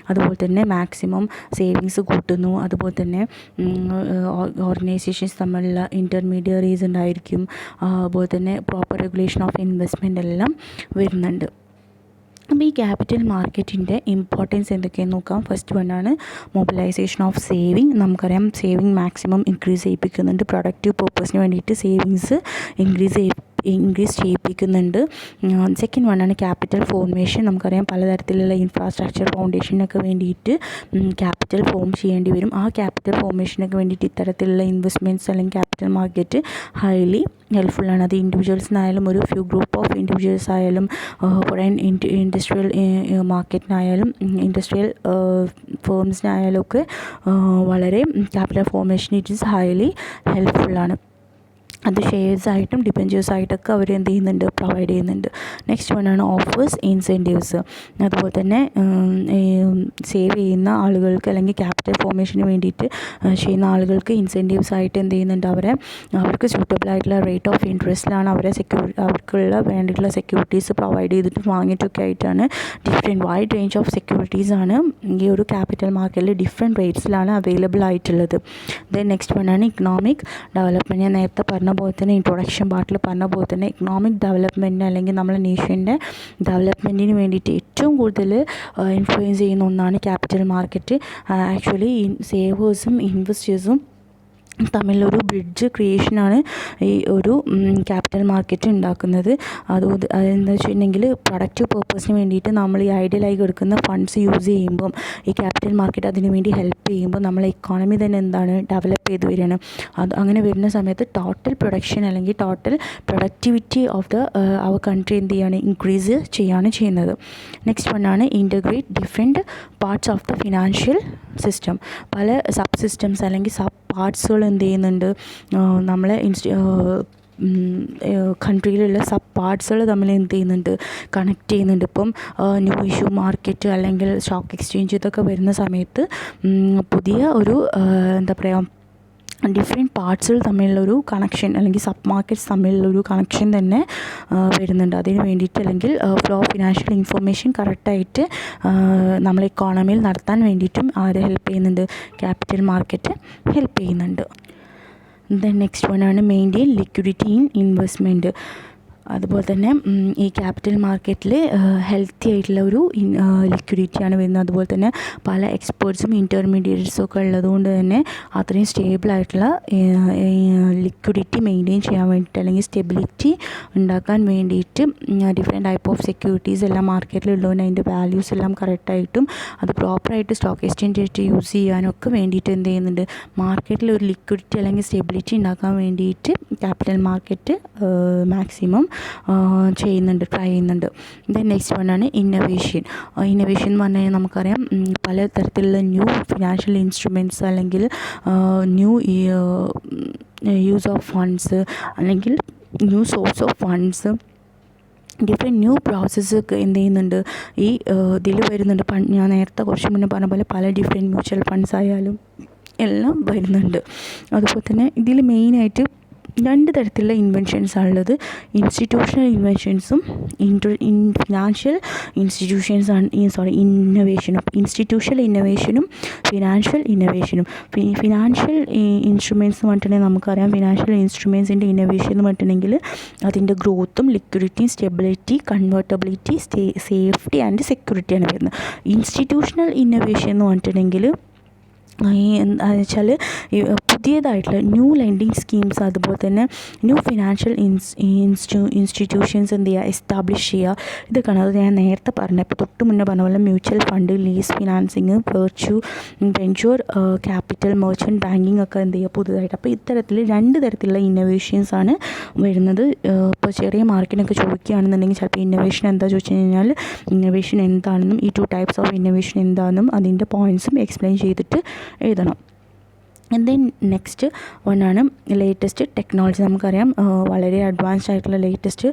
അതുപോലെ തന്നെ മാക്സിമം സേവിങ്സ് കൂട്ടുന്നു. അതുപോലെ തന്നെ ഓർഗനൈസേഷൻസ് തമ്മിലുള്ള ഇൻ്റർമീഡിയറീസ് ഉണ്ടായിരിക്കും. അതുപോലെ തന്നെ പ്രോപ്പർ റെഗുലേഷൻ ഓഫ് ഇൻവെസ്റ്റ്മെൻ്റ് എല്ലാം വരുന്നുണ്ട്. അപ്പോൾ ഈ ക്യാപിറ്റൽ മാർക്കറ്റിൻ്റെ ഇമ്പോർട്ടൻസ് എന്തൊക്കെയെന്ന് നോക്കാം. ഫസ്റ്റ് വണ്ണാണ് മൊബിലൈസേഷൻ ഓഫ് സേവിങ്. നമുക്കറിയാം സേവിങ് മാക്സിമം ഇൻക്രീസ് ചെയ്യിപ്പിക്കുന്നുണ്ട്. പ്രൊഡക്റ്റീവ് പർപ്പസിന് വേണ്ടിയിട്ട് സേവിങ്സ് ഇൻക്രീസ് ചെയ്യിപ്പിക്കുന്നുണ്ട്. സെക്കൻഡ് വണ്ണാണ് ക്യാപിറ്റൽ ഫോർമേഷൻ. നമുക്കറിയാം പലതരത്തിലുള്ള ഇൻഫ്രാസ്ട്രക്ചർ ഫൗണ്ടേഷനൊക്കെ വേണ്ടിയിട്ട് ക്യാപിറ്റൽ ഫോം ചെയ്യേണ്ടി വരും. ആ ക്യാപിറ്റൽ ഫോർമേഷനൊക്കെ വേണ്ടിയിട്ട് ഇത്തരത്തിലുള്ള ഇൻവെസ്റ്റ്മെൻറ്റ്സ് അല്ലെങ്കിൽ ക്യാപിറ്റൽ മാർക്കറ്റ് ഹൈലി ഹെൽപ്ഫുള്ളാണ്. അത് ഇൻഡിവിജ്വൽസിനായാലും ഒരു ഫ്യൂ ഗ്രൂപ്പ് ഓഫ് ഇൻഡിവിജ്വൽസ് ആയാലും ഇൻഡസ്ട്രിയൽ മാർക്കറ്റിനായാലും ഇൻഡസ്ട്രിയൽ ഫേംസിനായാലും ഒക്കെ വളരെ capital formation it is highly ഹെൽപ്ഫുള്ളാണ്. അത് ഷെയർസായിട്ടും ഡിബഞ്ചേഴ്സായിട്ടൊക്കെ അവർ എന്ത് ചെയ്യുന്നുണ്ട്, പ്രൊവൈഡ് ചെയ്യുന്നുണ്ട്. നെക്സ്റ്റ് വണ്ണാണ് ഓഫേഴ്സ് ഇൻസെൻറ്റീവ്സ്. അതുപോലെ തന്നെ സേവ് ചെയ്യുന്ന ആളുകൾക്ക് അല്ലെങ്കിൽ ക്യാപിറ്റൽ ഫോർമേഷന് വേണ്ടിയിട്ട് ചെയ്യുന്ന ആളുകൾക്ക് ഇൻസെൻറ്റീവ്സ് ആയിട്ട് എന്ത് ചെയ്യുന്നുണ്ട്, അവർക്ക് സ്യൂട്ടബിൾ ആയിട്ടുള്ള റേറ്റ് ഓഫ് ഇൻട്രസ്റ്റിലാണ് അവർക്കുള്ള വേണ്ടിയിട്ടുള്ള സെക്യൂരിറ്റീസ് പ്രൊവൈഡ് ചെയ്തിട്ട് വാങ്ങിയിട്ടൊക്കെ ആയിട്ടാണ് വൈഡ് റേഞ്ച് ഓഫ് സെക്യൂരിറ്റീസാണ് ഈ ഒരു ക്യാപിറ്റൽ മാർക്കറ്റിൽ ഡിഫറെൻറ്റ് റേറ്റ്സിലാണ് അവൈലബിൾ ആയിട്ടുള്ളത്. ദെൻ നെക്സ്റ്റ് വണ്ണാണ് ഇക്കണോമിക് ഡെവലപ്മെൻറ്റ്. ഞാൻ നേരത്തെ പറഞ്ഞ പോലെ തന്നെ ഇൻട്രൊഡക്ഷൻ പാർട്ടിൽ പറഞ്ഞ പോലെ തന്നെ ഇക്കണോമിക് ഡെവലപ്മെൻറ്റിന് അല്ലെങ്കിൽ നമ്മളെ നേഷൻ്റെ ഡെവലപ്മെൻറ്റിന് വേണ്ടിയിട്ട് ഏറ്റവും കൂടുതൽ ഇൻഫ്ലുവൻസ് ചെയ്യുന്ന ഒന്നാണ് ക്യാപിറ്റൽ മാർക്കറ്റ്. ആക്ച്വലി സേവേഴ്സും ഇൻവെസ്റ്റേഴ്സും തമ്മിലൊരു ബ്രിഡ്ജ് ക്രിയേഷനാണ് ഈ ഒരു ക്യാപിറ്റൽ മാർക്കറ്റ് ഉണ്ടാക്കുന്നത്. അതെന്താ വെച്ചിട്ടുണ്ടെങ്കിൽ പ്രൊഡക്റ്റീവ് പർപ്പസിന് വേണ്ടിയിട്ട് നമ്മൾ ഈ ഐഡിയലായി കിടക്കുന്ന ഫണ്ട്സ് യൂസ് ചെയ്യുമ്പം ഈ ക്യാപിറ്റൽ മാർക്കറ്റ് അതിന് വേണ്ടി ഹെൽപ്പ് ചെയ്യുമ്പോൾ നമ്മളെ ഇക്കോണമി തന്നെ എന്താണ് ഡെവലപ്പ് ചെയ്ത് വരികയാണ്. അങ്ങനെ വരുന്ന സമയത്ത് ടോട്ടൽ പ്രൊഡക്ഷൻ അല്ലെങ്കിൽ total productivity of our country എന്ത് ചെയ്യാണ്, ഇൻക്രീസ് ചെയ്യാണ് ചെയ്യുന്നത്. നെക്സ്റ്റ് വണ്ണാണ് integrate different parts of the financial system. പല സബ് സിസ്റ്റംസ് അല്ലെങ്കിൽ സബ് പാർട്സുകൾ എന്ത് ചെയ്യുന്നുണ്ട്, നമ്മളെ കൺട്രിയിലുള്ള സബ് പാർട്സുകൾ തമ്മിൽ എന്ത് ചെയ്യുന്നുണ്ട്, കണക്ട് ചെയ്യുന്നുണ്ട്. ഇപ്പം ന്യൂ ഇഷ്യൂ മാർക്കറ്റ് അല്ലെങ്കിൽ സ്റ്റോക്ക് എക്സ്ചേഞ്ച് ഇതൊക്കെ വരുന്ന സമയത്ത് പുതിയ ഒരു എന്താ പറയുക, ഡിഫറെൻറ്റ് പാർട്സുകൾ തമ്മിലുള്ളൊരു കണക്ഷൻ അല്ലെങ്കിൽ സബ് മാർക്കറ്റ്സ് തമ്മിലുള്ളൊരു കണക്ഷൻ തന്നെ വരുന്നുണ്ട്. അതിന് വേണ്ടിയിട്ട് അല്ലെങ്കിൽ ഫ്ലോ ഓഫ് ഫിനാൻഷ്യൽ ഇൻഫർമേഷൻ കറക്റ്റായിട്ട് നമ്മളെ ഇക്കോണമിയിൽ നടത്താൻ വേണ്ടിയിട്ടും ആര് ഹെൽപ്പ് ചെയ്യുന്നുണ്ട്, ക്യാപിറ്റൽ മാർക്കറ്റ് ഹെൽപ്പ് ചെയ്യുന്നുണ്ട്. ദെൻ നെക്സ്റ്റ് വണ്ണാണ് മെയിൻറ്റെയിൻ ലിക്വിഡിറ്റി ഇൻ ഇൻവെസ്റ്റ്മെൻറ്റ്. അതുപോലെ തന്നെ ഈ ക്യാപിറ്റൽ മാർക്കറ്റിൽ ഹെൽത്തി ആയിട്ടുള്ള ഒരു ലിക്വിഡിറ്റിയാണ് വരുന്നത്. അതുപോലെ തന്നെ പല എക്സ്പേർട്സും ഇൻ്റർമീഡിയറ്റ്സും ഒക്കെ ഉള്ളതുകൊണ്ട് തന്നെ അത്രയും സ്റ്റേബിൾ ആയിട്ടുള്ള ലിക്വിഡിറ്റി മെയിൻറ്റെയിൻ ചെയ്യാൻ വേണ്ടിയിട്ട് അല്ലെങ്കിൽ സ്റ്റെബിലിറ്റി ഉണ്ടാക്കാൻ വേണ്ടിയിട്ട് ഡിഫറെൻറ്റ് ടൈപ്പ് ഓഫ് സെക്യൂരിറ്റീസ് എല്ലാം മാർക്കറ്റിലുള്ളതുകൊണ്ട് അതിൻ്റെ വാല്യൂസ് എല്ലാം കറക്റ്റായിട്ടും അത് പ്രോപ്പറായിട്ട് സ്റ്റോക്ക് എക്സ്ചേഞ്ച് ആയിട്ട് യൂസ് ചെയ്യാനൊക്കെ വേണ്ടിയിട്ട് എന്ത് ചെയ്യുന്നുണ്ട്, മാർക്കറ്റിൽ ഒരു ലിക്വിഡിറ്റി അല്ലെങ്കിൽ സ്റ്റെബിലിറ്റി ഉണ്ടാക്കാൻ വേണ്ടിയിട്ട് ക്യാപിറ്റൽ മാർക്കറ്റ് മാക്സിമം ചെയ്യുന്നുണ്ട്, ട്രൈ ചെയ്യുന്നുണ്ട്. ദെൻ നെക്സ്റ്റ് വണ്ണാണ് ഇന്നൊവേഷൻ. ഇന്നൊവേഷൻ എന്ന് പറഞ്ഞു കഴിഞ്ഞാൽ നമുക്കറിയാം പല തരത്തിലുള്ള ന്യൂ ഫിനാൻഷ്യൽ ഇൻസ്ട്രുമെൻറ്റ്സ് അല്ലെങ്കിൽ ന്യൂ യൂസ് ഓഫ് ഫണ്ട്സ് അല്ലെങ്കിൽ new source of funds, different new പ്രോസസ്സൊക്കെ എന്ത് ചെയ്യുന്നുണ്ട് ഈ ഇതിൽ വരുന്നുണ്ട്. ഞാൻ നേരത്തെ കുറച്ച് മുന്നേ പറഞ്ഞ പോലെ പല ഡിഫറെൻറ്റ് മ്യൂച്വൽ ഫണ്ട്സ് ആയാലും എല്ലാം വരുന്നുണ്ട്. അതുപോലെ തന്നെ ഇതിൽ മെയിനായിട്ട് രണ്ട് തരത്തിലുള്ള ഇൻവെൻഷൻസാണുള്ളത്. ഇൻസ്റ്റിറ്റ്യൂഷണൽ ഇൻവെൻഷൻസും ഫിനാൻഷ്യൽ ഇന്നൊവേഷനും. ഇൻസ്റ്റിറ്റ്യൂഷണൽ ഇന്നൊവേഷനും ഫിനാൻഷ്യൽ ഇന്നൊവേഷനും. ഫിനാൻഷ്യൽ ഇൻസ്ട്രുമെൻറ്റ്സ് എന്ന് പറഞ്ഞിട്ടുണ്ടെങ്കിൽ നമുക്കറിയാം ഫിനാൻഷ്യൽ ഇൻസ്ട്രുമെൻറ്റ്സിൻ്റെ ഇന്നൊവേഷൻ എന്ന് പറഞ്ഞിട്ടുണ്ടെങ്കിൽ അതിൻ്റെ ഗ്രോത്തും ലിക്വിഡിറ്റിയും സ്റ്റെബിലിറ്റി കൺവേർട്ടബിലിറ്റി സേഫ്റ്റി ആൻഡ് സെക്യൂരിറ്റിയാണ് വരുന്നത്. ഇൻസ്റ്റിറ്റ്യൂഷണൽ ഇന്നൊവേഷൻ എന്ന് പറഞ്ഞിട്ടുണ്ടെങ്കിൽ എന്താ വെച്ചാൽ പുതിയതായിട്ടുള്ള ന്യൂ ലെൻഡിങ് സ്കീംസ് അതുപോലെ തന്നെ ന്യൂ ഫിനാൻഷ്യൽ ഇൻസ്റ്റിറ്റ്യൂഷൻസ് എന്ത് ചെയ്യുക, എസ്റ്റാബ്ലിഷ് ചെയ്യുക. ഇതൊക്കെയാണ് അത് ഞാൻ നേരത്തെ പറഞ്ഞത്. ഇപ്പോൾ തൊട്ട് മുന്നേ പറഞ്ഞ പോലെ mutual fund, lease financing, venture capital, merchant banking ഒക്കെ എന്ത് ചെയ്യുക പുതുതായിട്ട്. അപ്പോൾ ഇത്തരത്തിൽ രണ്ട് തരത്തിലുള്ള ഇന്നോവേഷൻസാണ് വരുന്നത്. ഇപ്പോൾ ചെറിയ മാർക്കിനൊക്കെ ചോദിക്കുകയാണെന്നുണ്ടെങ്കിൽ ചിലപ്പോൾ ഇന്നോവേഷൻ എന്താ ചോദിച്ചു കഴിഞ്ഞാൽ ഇന്നോവേഷൻ എന്താണെന്നും ഈ 2 ടൈപ്സ് ഓഫ് ഇന്നോവേഷൻ എന്താണെന്നും അതിൻ്റെ പോയിൻറ്റ്സും എക്സ്പ്ലെയിൻ ചെയ്തിട്ട് എഴുതണം. ദെൻ നെക്സ്റ്റ് വണ്ണാണ് ലേറ്റസ്റ്റ് ടെക്നോളജി. നമുക്കറിയാം വളരെ അഡ്വാൻസ്ഡ് ആയിട്ടുള്ള ലേറ്റസ്റ്റ്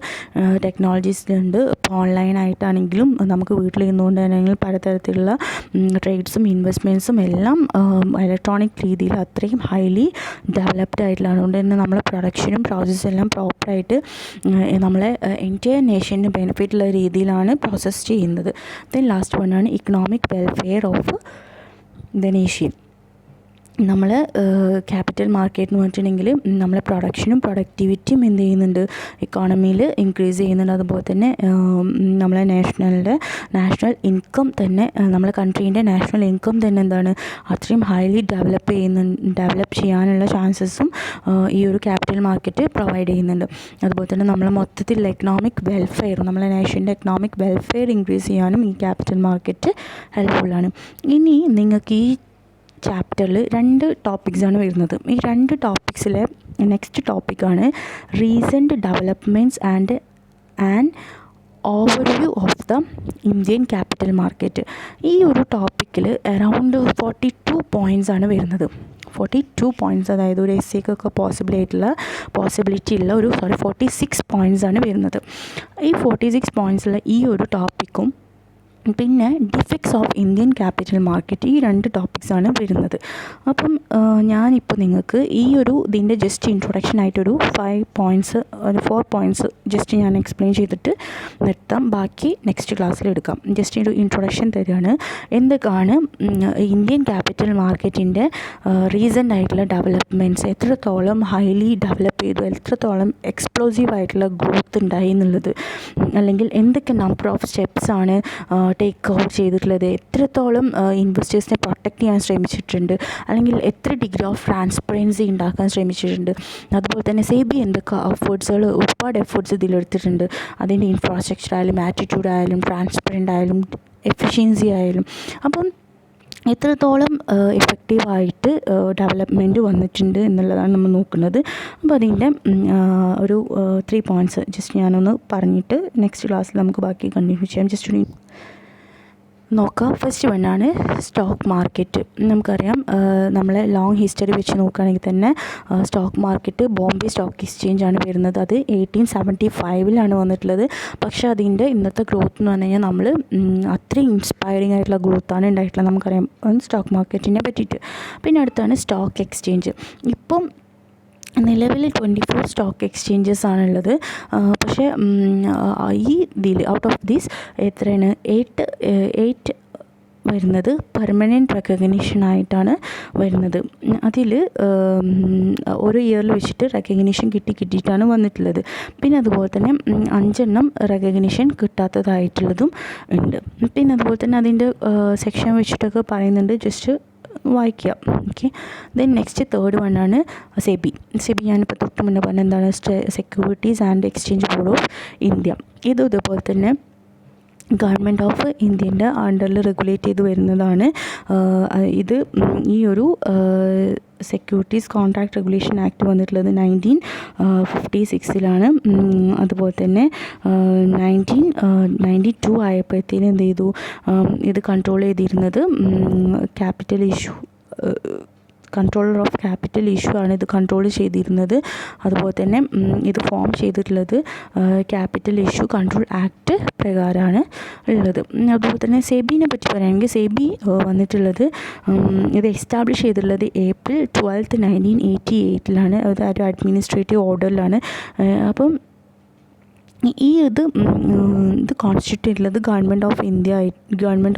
ടെക്നോളജീസിലുണ്ട്. ഇപ്പോൾ ഓൺലൈനായിട്ടാണെങ്കിലും നമുക്ക് വീട്ടിൽ ഇരുന്നുകൊണ്ട് തന്നെയെങ്കിൽ പലതരത്തിലുള്ള ട്രേഡ്സും ഇൻവെസ്റ്റ്മെൻറ്റ്സുസും എല്ലാം ഇലക്ട്രോണിക് രീതിയിൽ അത്രയും ഹൈലി ഡെവലപ്ഡ് ആയിട്ടുള്ള. അതുകൊണ്ട് തന്നെ നമ്മളെ പ്രൊഡക്ഷനും പ്രോസസ്സും എല്ലാം പ്രോപ്പറായിട്ട് നമ്മളെ എൻറ്റയർ നേഷന് ബെനിഫിറ്റുള്ള രീതിയിലാണ് പ്രോസസ്സ് ചെയ്യുന്നത്. ദെൻ ലാസ്റ്റ് വണ്ണാണ് economic welfare of the nation. നമ്മൾ ക്യാപിറ്റൽ മാർക്കറ്റ് എന്ന് പറഞ്ഞിട്ടുണ്ടെങ്കിൽ നമ്മളെ പ്രൊഡക്ഷനും പ്രൊഡക്ടിവിറ്റിയും എന്ത് ചെയ്യുന്നുണ്ട്, ഇക്കോണമിയിൽ ഇൻക്രീസ് ചെയ്യുന്നുണ്ട്. അതുപോലെ തന്നെ നമ്മളെ നാഷണൽ ഇൻകം തന്നെ നമ്മളെ കൺട്രീൻ്റെ നാഷണൽ ഇൻകം തന്നെ എന്താണ് അത്രയും ഹൈലി ഡെവലപ്പ് ചെയ്യാനുള്ള ചാൻസസും ഈ ഒരു ക്യാപിറ്റൽ മാർക്കറ്റ് പ്രൊവൈഡ് ചെയ്യുന്നുണ്ട്. അതുപോലെ തന്നെ നമ്മളെ മൊത്തത്തിലുള്ള എക്കണോമിക് വെൽഫെയർ, നമ്മളെ നേഷൻ്റെ എക്കണോമിക് വെൽഫെയർ ഇൻക്രീസ് ചെയ്യാനും ഈ ക്യാപിറ്റൽ മാർക്കറ്റ് ഹെൽപ്ഫുള്ളാണ്. ഇനി നിങ്ങൾക്ക് ഈ ചാപ്റ്ററിൽ 2 ടോപ്പിക്സാണ് വരുന്നത്. ഈ 2 ടോപ്പിക്സിലെ നെക്സ്റ്റ് ടോപ്പിക്കാണ് recent developments and overview of the Indian capital market. ഈ ഒരു ടോപ്പിക്കിൽ അറൗണ്ട് 42 പോയിൻറ്റ്സ് ആണ് വരുന്നത്. 42 പോയിൻറ്റ്സ്, അതായത് ഒരു എസ്സേക്കൊക്കെ പോസിബിലിറ്റി ഉള്ള 46 പോയിൻറ്റ്സ് ആണ് വരുന്നത്. ഈ 46 പോയിൻറ്റ്സുള്ള ഈ ഒരു ടോപ്പിക്കും പിന്നെ defects of Indian capital market, ഈ 2 ടോപ്പിക്സാണ് വരുന്നത്. അപ്പം ഞാനിപ്പോൾ നിങ്ങൾക്ക് ഇതിൻ്റെ ജസ്റ്റ് ഇൻട്രൊഡക്ഷൻ ആയിട്ടൊരു 4 പോയിൻറ്റ്സ് ജസ്റ്റ് ഞാൻ എക്സ്പ്ലെയിൻ ചെയ്തിട്ട് നിർത്താം. ബാക്കി നെക്സ്റ്റ് ക്ലാസ്സിൽ എടുക്കാം. ജസ്റ്റ് ഒരു ഇൻട്രൊഡക്ഷൻ തരികയാണ്. എന്തൊക്കെയാണ് ഇന്ത്യൻ ക്യാപിറ്റൽ മാർക്കറ്റിൻ്റെ റീസെൻ്റ് ആയിട്ടുള്ള ഡെവലപ്മെൻറ്റ്സ്, എത്രത്തോളം ഹൈലി ഡെവലപ്പ് ചെയ്തു, എത്രത്തോളം എക്സ്പ്ലോസീവ് ആയിട്ടുള്ള ഗ്രോത്ത് ഉണ്ടായി എന്നുള്ളത്, അല്ലെങ്കിൽ എന്തൊക്കെ നമ്പർ ഓഫ് സ്റ്റെപ്സ് ആണ് ടേക്ക് ഓവർ ചെയ്തിട്ടുള്ളത്, എത്രത്തോളം ഇൻവെസ്റ്റേഴ്സിനെ പ്രൊട്ടക്റ്റ് ചെയ്യാൻ ശ്രമിച്ചിട്ടുണ്ട്, അല്ലെങ്കിൽ എത്ര ഡിഗ്രി ഓഫ് ട്രാൻസ്പെറൻസി ഉണ്ടാക്കാൻ ശ്രമിച്ചിട്ടുണ്ട്. അതുപോലെ തന്നെ സെബി എന്തൊക്കെ ഒരുപാട് എഫേർട്സ് ഇതിലെടുത്തിട്ടുണ്ട്. അതിൻ്റെ ഇൻഫ്രാസ്ട്രക്ചർ ആയാലും ആറ്റിറ്റ്യൂഡ് ആയാലും ട്രാൻസ്പെറൻ്റ് ആയാലും എഫിഷ്യൻസി ആയാലും. അപ്പം എത്രത്തോളം എഫക്റ്റീവായിട്ട് ഡെവലപ്മെൻറ്റ് വന്നിട്ടുണ്ട് എന്നുള്ളതാണ് നമ്മൾ നോക്കുന്നത്. അപ്പോൾ അതിൻ്റെ ഒരു 3 പോയിൻറ്റ്സ് ജസ്റ്റ് ഞാനൊന്ന് പറഞ്ഞിട്ട് നെക്സ്റ്റ് ക്ലാസ്സിൽ നമുക്ക് ബാക്കി കണ്ടിന്യൂ ചെയ്യാം. ജസ്റ്റ് ഒരു നോക്കാം. ഫസ്റ്റ് വണ്ണാണ് സ്റ്റോക്ക് മാർക്കറ്റ്. നമുക്കറിയാം, നമ്മളെ ലോങ് ഹിസ്റ്ററി വെച്ച് നോക്കുകയാണെങ്കിൽ തന്നെ സ്റ്റോക്ക് മാർക്കറ്റ് ബോംബെ സ്റ്റോക്ക് എക്സ്ചേഞ്ചാണ് വരുന്നത്. അത് 1875 വന്നിട്ടുള്ളത്. പക്ഷേ അതിൻ്റെ ഇന്നത്തെ ഗ്രോത്ത് എന്ന് പറഞ്ഞു കഴിഞ്ഞാൽ നമ്മൾ അത്രയും ഇൻസ്പയറിംഗ് ആയിട്ടുള്ള ഗ്രോത്താണ് ഉണ്ടായിട്ടുള്ളത്. നമുക്കറിയാം സ്റ്റോക്ക് മാർക്കറ്റിനെ പറ്റിയിട്ട്. പിന്നെ അടുത്താണ് സ്റ്റോക്ക് എക്സ്ചേഞ്ച്. ഇപ്പം നിലവിൽ 24 സ്റ്റോക്ക് എക്സ്ചേഞ്ചസ് ആണുള്ളത്. പക്ഷേ ഈ ഇതിൽ ഔട്ട് ഓഫ് ദീസ് എത്രയാണ് 8 വരുന്നത് പെർമനൻറ്റ് റെക്കഗ്നീഷനായിട്ടാണ് വരുന്നത്. അതിൽ ഓരോ ഇയറിൽ വെച്ചിട്ട് റെക്കഗ്നീഷൻ കിട്ടിയിട്ടാണ് വന്നിട്ടുള്ളത്. പിന്നെ അതുപോലെ തന്നെ 5 റെക്കഗ്നീഷൻ കിട്ടാത്തതായിട്ടുള്ളതും ഉണ്ട്. പിന്നെ അതുപോലെ തന്നെ അതിൻ്റെ സെക്ഷൻ വെച്ചിട്ടൊക്കെ പറയുന്നുണ്ട്, ജസ്റ്റ് വായിക്കുക. ഓക്കെ. ദെൻ നെക്സ്റ്റ് തേർഡ് വണ്ണാണ് സെബി. ഞാനിപ്പോൾ തൊട്ട് മുന്നേ പറഞ്ഞ എന്താണ്, securities and exchange board of India. ഇതുപോലെ തന്നെ ഗവൺമെൻറ് ഓഫ് ഇന്ത്യൻ്റെ അണ്ടറിൽ റെഗുലേറ്റ് ചെയ്ത് വരുന്നതാണ്. ഇത് ഈ ഒരു സെക്യൂരിറ്റീസ് കോൺട്രാക്ട് റെഗുലേഷൻ ആക്ട് വന്നിട്ടുള്ളത് 1956 അതുപോലെ തന്നെ 1992 ആയപ്പോഴത്തേന് എന്ത് ചെയ്തു, ഇത് കൺട്രോൾ ചെയ്തിരുന്നത് കൺട്രോളർ ഓഫ് ക്യാപിറ്റൽ ഇഷ്യൂ ആണ് ഇത് കൺട്രോൾ ചെയ്തിരുന്നത്. അതുപോലെ തന്നെ ഇത് ഫോം ചെയ്തിട്ടുള്ളത് ക്യാപിറ്റൽ ഇഷ്യൂ കൺട്രോൾ ആക്ട് പ്രകാരമാണ് ഉള്ളത്. അതുപോലെ തന്നെ സെബിനെ പറ്റി പറയുകയാണെങ്കിൽ സെബി വന്നിട്ടുള്ളത്, ഇത് എസ്റ്റാബ്ലിഷ് ചെയ്തിട്ടുള്ളത് April 12, 1988 അത് ഒരു അഡ്മിനിസ്ട്രേറ്റീവ് ഓർഡറിലാണ്. അപ്പം ഇത് കോൺസ്റ്റിറ്റ്യൂട്ട് ചെയ്തിട്ടുള്ളത് ഗവൺമെൻറ്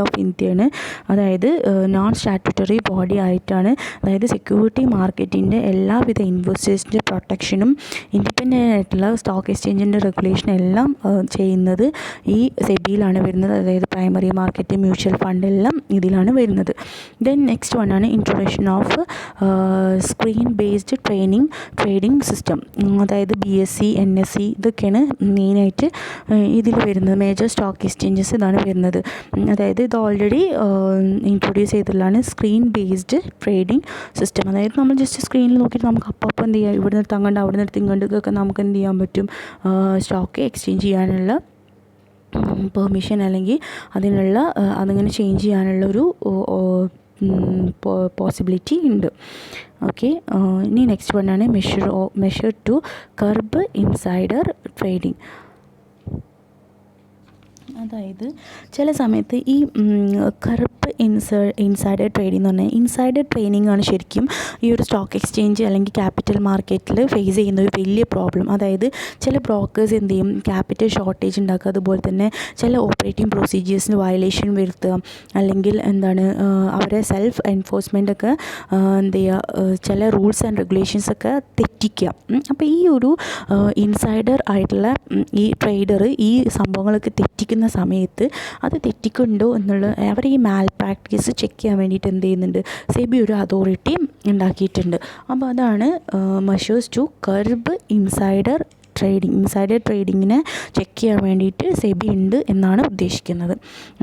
ഓഫ് ഇന്ത്യയാണ്. അതായത് നോൺ സ്റ്റാറ്റ്യൂട്ടറി ബോഡി ആയിട്ടാണ്. അതായത് സെക്യൂരിറ്റി മാർക്കറ്റിൻ്റെ എല്ലാവിധ ഇൻവെസ്റ്റേഴ്സിൻ്റെ പ്രൊട്ടക്ഷനും ഇൻഡിപെൻഡൻ്റ് ആയിട്ടുള്ള സ്റ്റോക്ക് എക്സ്ചേഞ്ചിൻ്റെ റെഗുലേഷൻ എല്ലാം ചെയ്യുന്നത് ഈ സെബിയിലാണ് വരുന്നത്. അതായത് പ്രൈമറി മാർക്കറ്റ്, മ്യൂച്വൽ ഫണ്ട് എല്ലാം ഇതിലാണ് വരുന്നത്. ദെൻ നെക്സ്റ്റ് വണ്ണാണ് introduction of screen based trading system. അതായത് BSE, NSE ഇതൊക്കെയാണ് മെയിനായിട്ട് ഇതിൽ വരുന്നത്. മേജർ സ്റ്റോക്ക് എക്സ്ചേഞ്ചസ് ഇതാണ് വരുന്നത്. അതായത് ഇത് ഓൾറെഡി ഇൻട്രൊഡ്യൂസ് ചെയ്തിട്ടുള്ളതാണ് സ്ക്രീൻ ബേസ്ഡ് ട്രേഡിംഗ് സിസ്റ്റം. അതായത് നമ്മൾ ജസ്റ്റ് സ്ക്രീനിൽ നോക്കിയിട്ട് നമുക്ക് അപ്പം എന്ത് ചെയ്യാം, ഇവിടെ നിന്ന് അങ്ങോട്ട് അവിടെ നിന്ന് ഇങ്ങോട്ടേക്കൊക്കെ നമുക്ക് എന്ത് ചെയ്യാൻ പറ്റും, സ്റ്റോക്ക് എക്സ്ചേഞ്ച് ചെയ്യാനുള്ള പെർമിഷൻ അല്ലെങ്കിൽ അതിങ്ങനെ ചേഞ്ച് ചെയ്യാനുള്ളൊരു പോസിബിലിറ്റി ഉണ്ട്. ഓക്കെ. ഇനി നെക്സ്റ്റ് വണ്ണാണ് measure to curb insider trading. അതായത് ചില സമയത്ത് ഈ കറുപ്പ് ഇൻസൈഡർ ട്രേഡിംഗ് എന്ന് പറഞ്ഞാൽ ഇൻസൈഡർ ട്രേഡിംഗ് ആണ് ശരിക്കും ഈ ഒരു സ്റ്റോക്ക് എക്സ്ചേഞ്ച് അല്ലെങ്കിൽ ക്യാപിറ്റൽ മാർക്കറ്റിൽ ഫേസ് ചെയ്യുന്ന ഒരു വലിയ പ്രോബ്ലം. അതായത് ചില ബ്രോക്കേഴ്സ് എന്ത് ചെയ്യും, ക്യാപിറ്റൽ ഷോർട്ടേജ് ഉണ്ടാക്കുക, അതുപോലെ തന്നെ ചില ഓപ്പറേറ്റിംഗ് പ്രൊസീജിയേഴ്സിന് വയലേഷൻ വരുത്തുക, അല്ലെങ്കിൽ അവരെ സെൽഫ് എൻഫോഴ്സ്മെൻ്റ് ഒക്കെ എന്ത് ചെയ്യുക, ചില റൂൾസ് ആൻഡ് റെഗുലേഷൻസ് ഒക്കെ തെറ്റിക്കുക. അപ്പോൾ ഈ ഒരു ഇൻസൈഡർ ആയിട്ടുള്ള ഈ ട്രേഡർ ഈ സംഭവങ്ങളൊക്കെ തെറ്റിക്കുന്ന സമയത്ത് അത് തെറ്റിക്കുന്നുണ്ടോ എന്നുള്ള അവർ ഈ മാൽ പ്രാക്ടീസ് ചെക്ക് ചെയ്യാൻ വേണ്ടിയിട്ട് എന്ത് ചെയ്യുന്നുണ്ട്, സെബി ഒരു അതോറിറ്റി ഉണ്ടാക്കിയിട്ടുണ്ട്. അപ്പോൾ അതാണ് measures to curb insider ട്രേഡിങ്ങിനെ check ചെയ്യാൻ വേണ്ടിയിട്ട് സെബി ഉണ്ട് എന്നാണ് ഉദ്ദേശിക്കുന്നത്.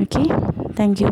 Okay, thank you.